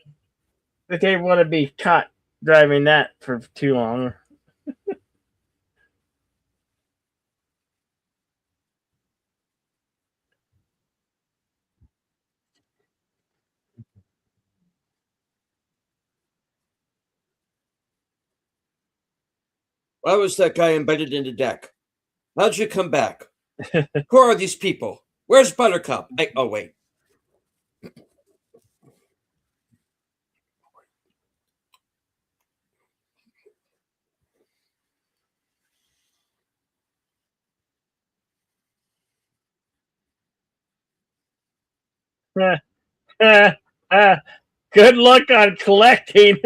they want to be caught driving that for too long. Why was that guy embedded in the deck? How'd you come back? Who are these people? Where's Buttercup? Oh, wait. Good luck on collecting.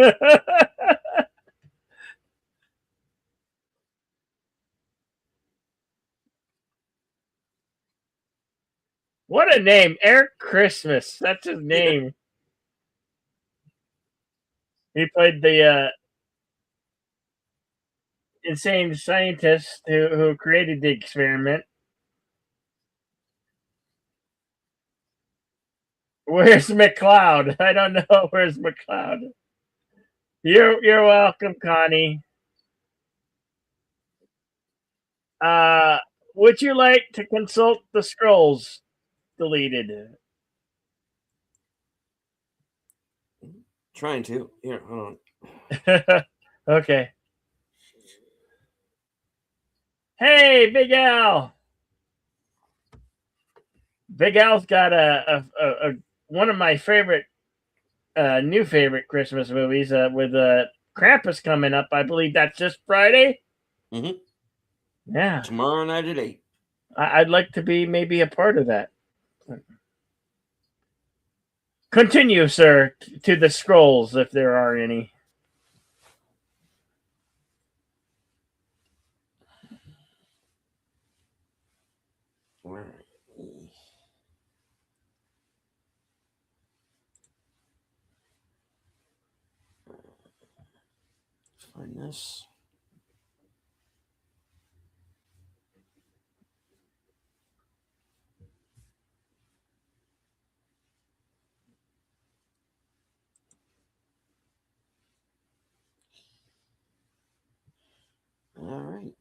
What a name, Eric Christmas. That's his Yeah. name. He played the insane scientist who created the experiment. Where's McCloud? I don't know. Where's McCloud? You're welcome, Connie. Uh, Would you like to consult the scrolls deleted? Trying to. Here, hold Okay. Hey, Big Al. Big Al's got a one of my favorite new favorite Christmas movies with Krampus coming up. I believe that's this Friday. on. Yeah, Tomorrow night at 8. I'd like to be maybe a part of that. Continue, sir, to the scrolls if there are any. Where are we? Find this. All right.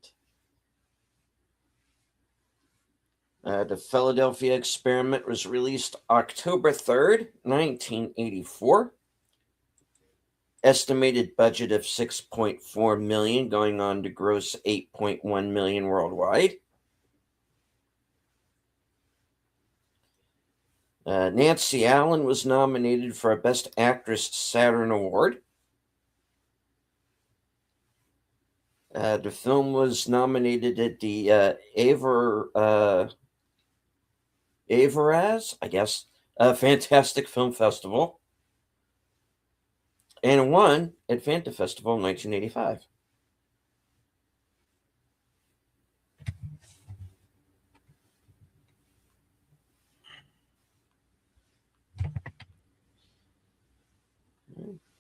The Philadelphia Experiment was released October 3rd, 1984. Estimated budget of $6.4 million, going on to gross $8.1 million worldwide. Nancy Allen was nominated for a Best Actress Saturn Award. The film was nominated at the Avaraz, I guess, Fantastic Film Festival, and won at Fanta Festival in 1985.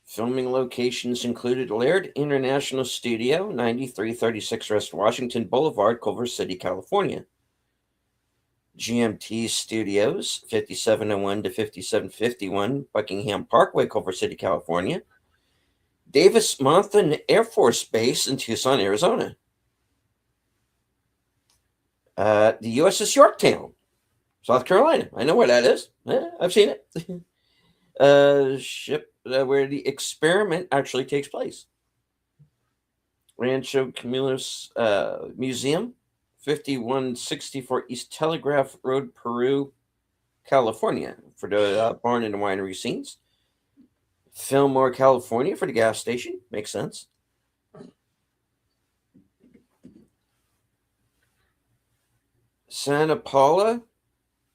Filming locations included Laird International Studio, 9336 West Washington Boulevard, Culver City, California. GMT Studios, 5701 to 5751 Buckingham Parkway, Culver City, California. Davis Monthan Air Force Base in Tucson, Arizona. The USS Yorktown, South Carolina. I know where that is. I've seen it. Ship where the experiment actually takes place. Rancho Cumulus Museum, 5164 East Telegraph Road, Peru, California, for the barn and winery scenes. Fillmore, California, for the gas station. Makes sense. Santa Paula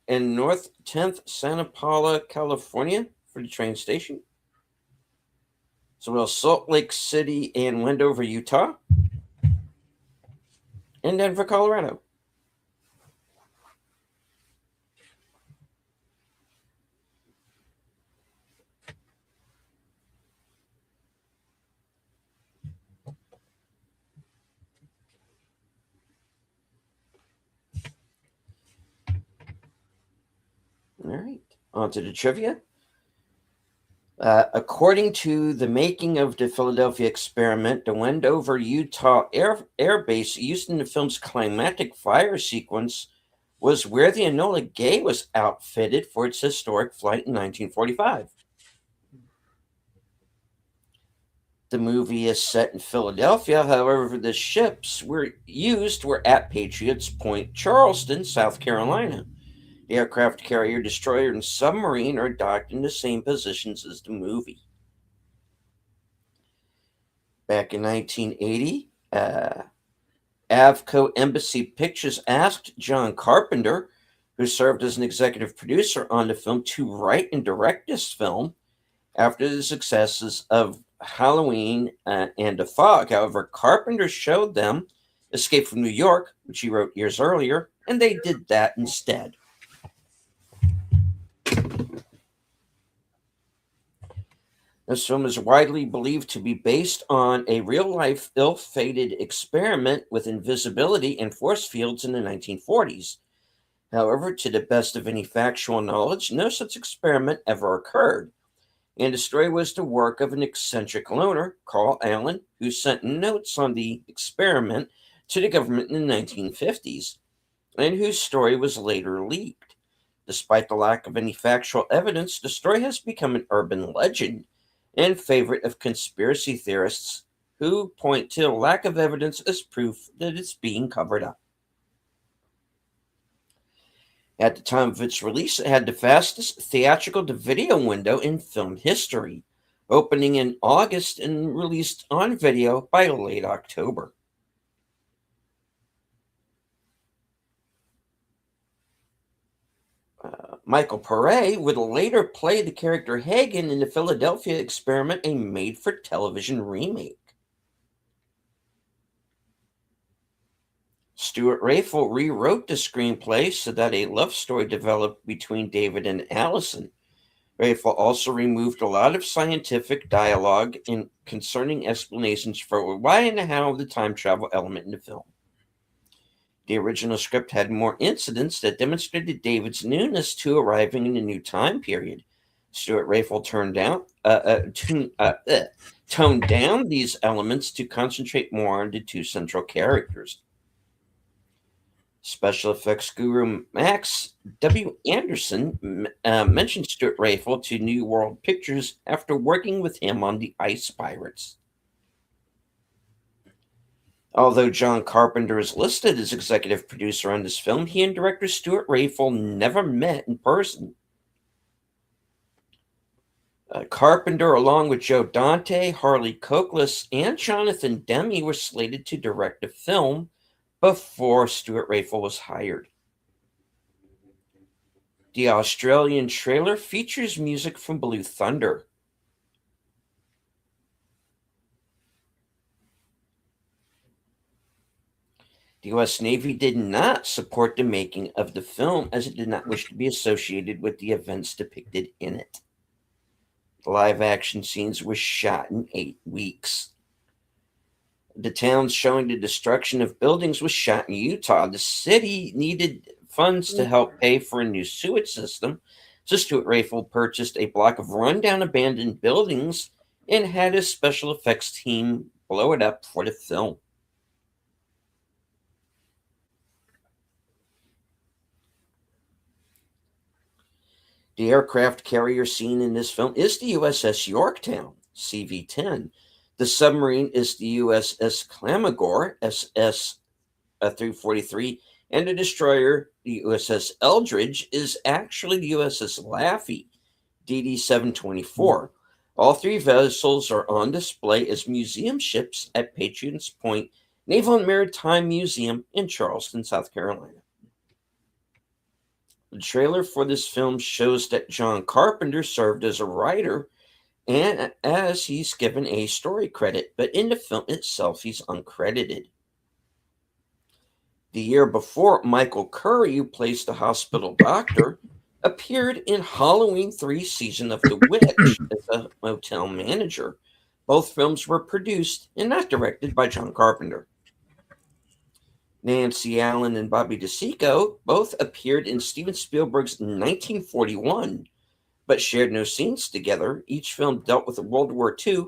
and North 10th Santa Paula, California, for the train station. So well, Salt Lake City and Wendover, Utah. And Denver, Colorado. All right, on to the trivia. According to the making of the Philadelphia Experiment, the Wendover, Utah Air Base used in the film's climactic fire sequence was where the Enola Gay was outfitted for its historic flight in 1945. The movie is set in Philadelphia, however, the ships used were at Patriots Point, Charleston, South Carolina. The aircraft carrier, destroyer, and submarine are docked in the same positions as the movie. Back in 1980, Avco Embassy Pictures asked John Carpenter, who served as an executive producer on the film, to write and direct this film after the successes of Halloween and The Fog. However, Carpenter showed them Escape from New York, which he wrote years earlier, and they did that instead. This film is widely believed to be based on a real-life, ill-fated experiment with invisibility and force fields in the 1940s. However, to the best of any factual knowledge, no such experiment ever occurred. And the story was the work of an eccentric loner, Carl Allen, who sent notes on the experiment to the government in the 1950s. and whose story was later leaked. Despite the lack of any factual evidence, the story has become an urban legend and favorite of conspiracy theorists who point to a lack of evidence as proof that it's being covered up. At the time of its release, it had the fastest theatrical to video window in film history, opening in August and released on video by late October. Michael Pare would later play the character Hagen in the Philadelphia Experiment, a made for television remake. Stuart Rafel rewrote the screenplay so that a love story developed between David and Allison. Rafel also removed a lot of scientific dialogue and concerning explanations for why and how of the time travel element in the film. The original script had more incidents that demonstrated David's newness to arriving in a new time period. Stuart Rafel toned down these elements to concentrate more on the two central characters. Special effects guru Max W. Anderson mentioned Stuart Rafel to New World Pictures after working with him on The Ice Pirates. Although John Carpenter is listed as executive producer on this film, he and director Stuart Rafel never met in person. Carpenter, along with Joe Dante, Harley Coklas, and Jonathan Demme, were slated to direct the film before Stuart Rafel was hired. The Australian trailer features music from Blue Thunder. The U.S. Navy did not support the making of the film as it did not wish to be associated with the events depicted in it. The live action scenes were shot in 8 weeks. The towns showing the destruction of buildings was shot in Utah. The city needed funds to help pay for a new sewage system, so Stuart Rafel purchased a block of rundown abandoned buildings and had his special effects team blow it up for the film. The aircraft carrier seen in this film is the USS Yorktown, CV-10. The submarine is the USS Clamagore, SS 343, and the destroyer, the USS Eldridge, is actually the USS Laffey, DD 724. All 3 vessels are on display as museum ships at Patriots Point Naval and Maritime Museum in Charleston, South Carolina. The trailer for this film shows that John Carpenter served as a writer and as he's given a story credit, but in the film itself, he's uncredited. The year before, Michael Curry, who plays the hospital doctor, appeared in Halloween 3 Season of the Witch as a motel manager. Both films were produced and not directed by John Carpenter. Nancy Allen and Bobby DeSico both appeared in Steven Spielberg's 1941, but shared no scenes together. Each film dealt with World War II.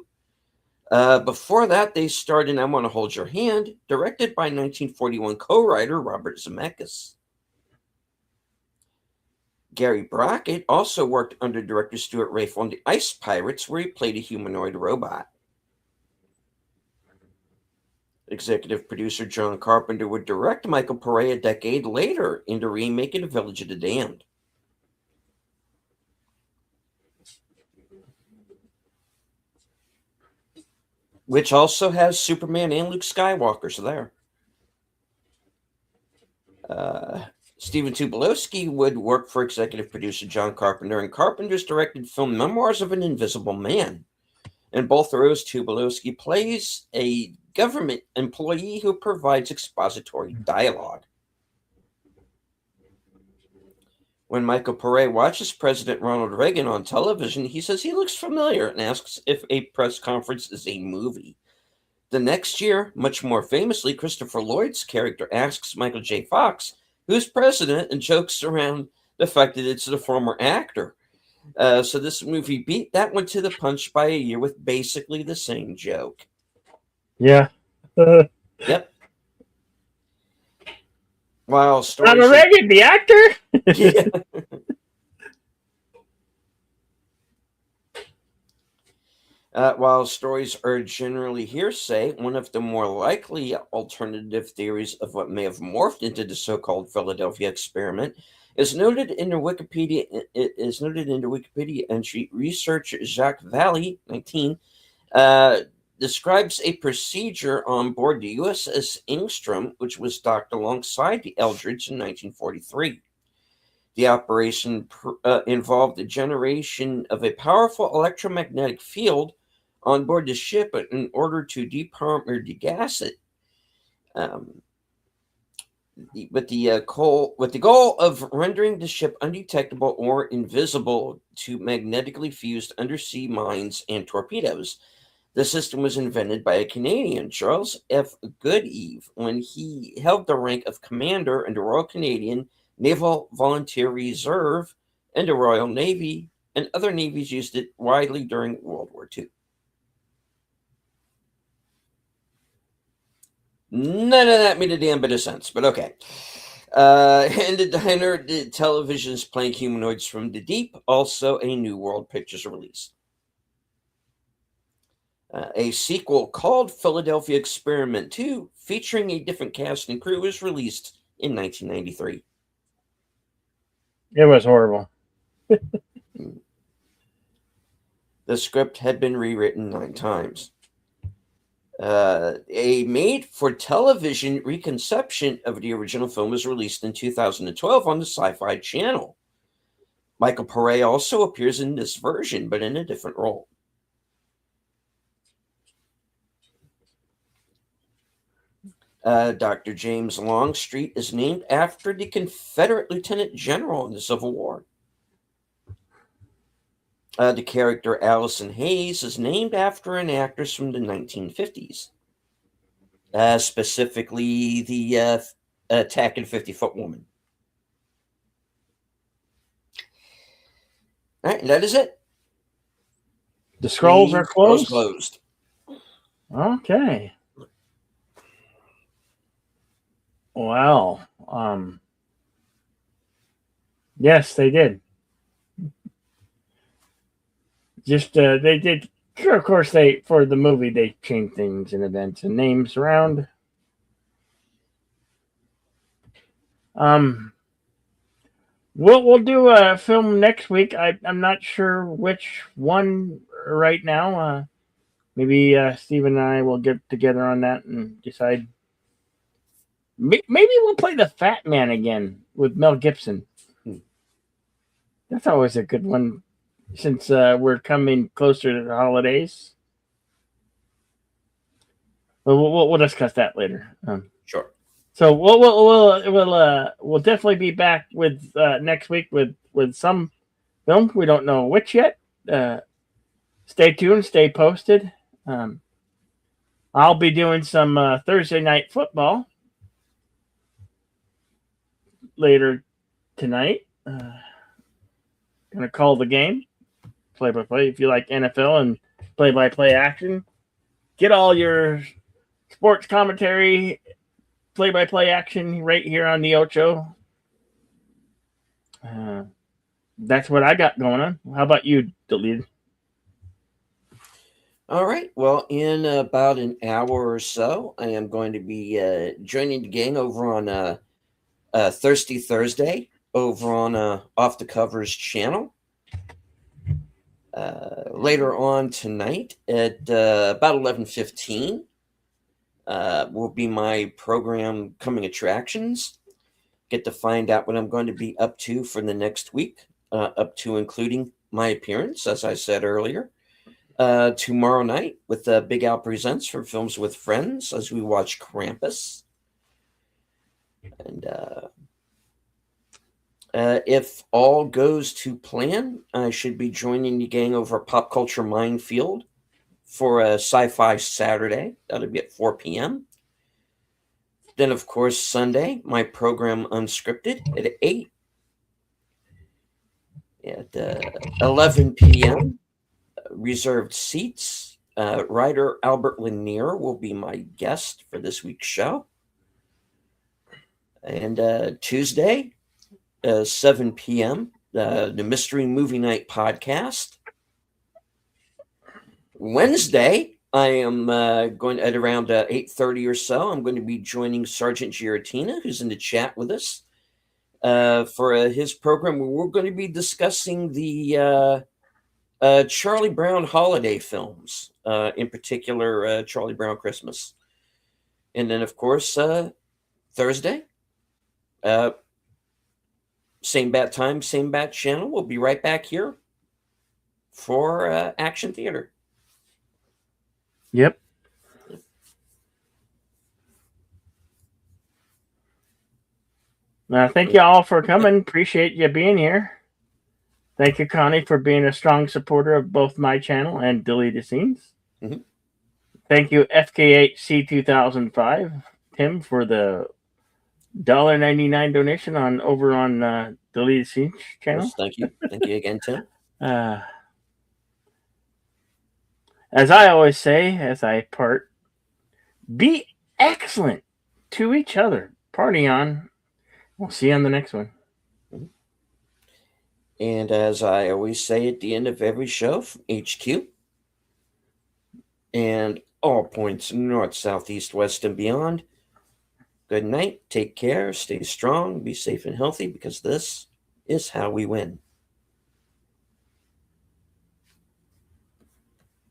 Before that, they starred in I Want to Hold Your Hand, directed by 1941 co-writer Robert Zemeckis. Gary Brackett also worked under director Stuart Rafel on The Ice Pirates, where he played a humanoid robot. Executive producer John Carpenter would direct Michael Pare a decade later in the remake of The Village of the Damned. Which also has Superman and Luke Skywalker's there. Stephen Tobolowsky would work for executive producer John Carpenter, and Carpenter's directed film Memoirs of an Invisible Man. In both those, Tobolowsky plays a government employee who provides expository dialogue. When Michael Pare watches President Ronald Reagan on television, he says he looks familiar and asks if a press conference is a movie. The next year, much more famously, Christopher Lloyd's character asks Michael J. Fox, who's president, and jokes around the fact that it's the former actor. So this movie beat that one to the punch by a year with basically the same joke. Yeah. Yep. While Ronald stories Reagan, the actor. while stories are generally hearsay, one of the more likely alternative theories of what may have morphed into the so-called Philadelphia experiment is noted in the Wikipedia entry. Researcher Jacques Vallée, 19, describes a procedure on board the USS Ingstrom, which was docked alongside the Eldridge in 1943. The operation involved the generation of a powerful electromagnetic field on board the ship in order to deparm or degas it. With the goal of rendering the ship undetectable or invisible to magnetically fused undersea mines and torpedoes. The system was invented by a Canadian, Charles F. Goodeve, when he held the rank of commander in the Royal Canadian Naval Volunteer Reserve and the Royal Navy, and other navies used it widely during World War II. None of that made a damn bit of sense, but okay. And the diner did television's playing Humanoids from the Deep, also a New World Pictures release. A sequel called Philadelphia Experiment 2, featuring a different cast and crew, was released in 1993. It was horrible. The script had been rewritten 9 times. A made-for-television reconception of the original film was released in 2012 on the Sci-Fi Channel. Michael Paré also appears in this version, but in a different role. Dr. James Longstreet is named after the Confederate Lieutenant General in the Civil War. The character Allison Hayes is named after an actress from the 1950s, specifically the Attack and 50-Foot Woman. All right, and that is it. The scrolls are closed. Closed. Okay. Well, yes, they did. Just they did. Of course, they for the movie they changed things and events and names around. We'll do a film next week. I'm not sure which one right now. Maybe Steve and I will get together on that and decide. Maybe we'll play The Fat Man again with Mel Gibson. That's always a good one since we're coming closer to the holidays. We'll discuss that later. Sure. So we'll definitely be back with next week with some film. We don't know which yet. Stay tuned. Stay posted. I'll be doing some Thursday night football later tonight. Gonna call the game, play-by-play. If you like NFL and play-by-play action, get all your sports commentary, play-by-play action right here on the Ocho. That's what I got going on. How about you, Deleted? All right. Well, in about an hour or so, I am going to be joining the gang over on Thirsty Thursday over on Off the Covers channel. Later on tonight at about 11:15 will be my program Coming Attractions. Get to find out what I'm going to be up to for the next week, up to including my appearance, as I said earlier, tomorrow night with Big Al Presents from Films with Friends as we watch Krampus. And if all goes to plan, I should be joining the gang over Pop Culture Minefield for a Sci-Fi Saturday. That'll be at 4 p.m. Then, of course, Sunday, my program Unscripted at 8. At 11 p.m., reserved seats. Writer Albert Lanier will be my guest for this week's show. And Tuesday, 7 p.m., the Mystery Movie Night podcast. Wednesday, I am going at around 8:30 or so. I'm going to be joining Sergeant Giratina, who's in the chat with us, for his program where we're going to be discussing the Charlie Brown holiday films, in particular Charlie Brown Christmas. And then, of course, Thursday, same bat time, same bat channel. We'll be right back here for Action Theater. Yep. Thank you all for coming. Appreciate you being here. Thank you, Connie, for being a strong supporter of both my channel and Deleted Scenes. Mm-hmm. Thank you, FK8C2005, Tim, for the $1.99 donation over on Deleted Scenes channel. Yes, thank you. Thank you again, Tim. As I always say, as I part, be excellent to each other. Party on. We'll see you on the next one. Mm-hmm. And as I always say at the end of every show, HQ and all points north, south, east, west, and beyond, good night, take care, stay strong, be safe and healthy, because this is how we win.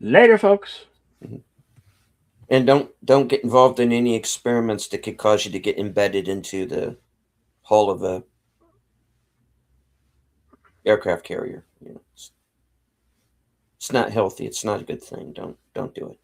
Later, folks. Mm-hmm. And don't get involved in any experiments that could cause you to get embedded into the hull of a aircraft carrier. You know, it's not healthy. It's not a good thing. Don't do it.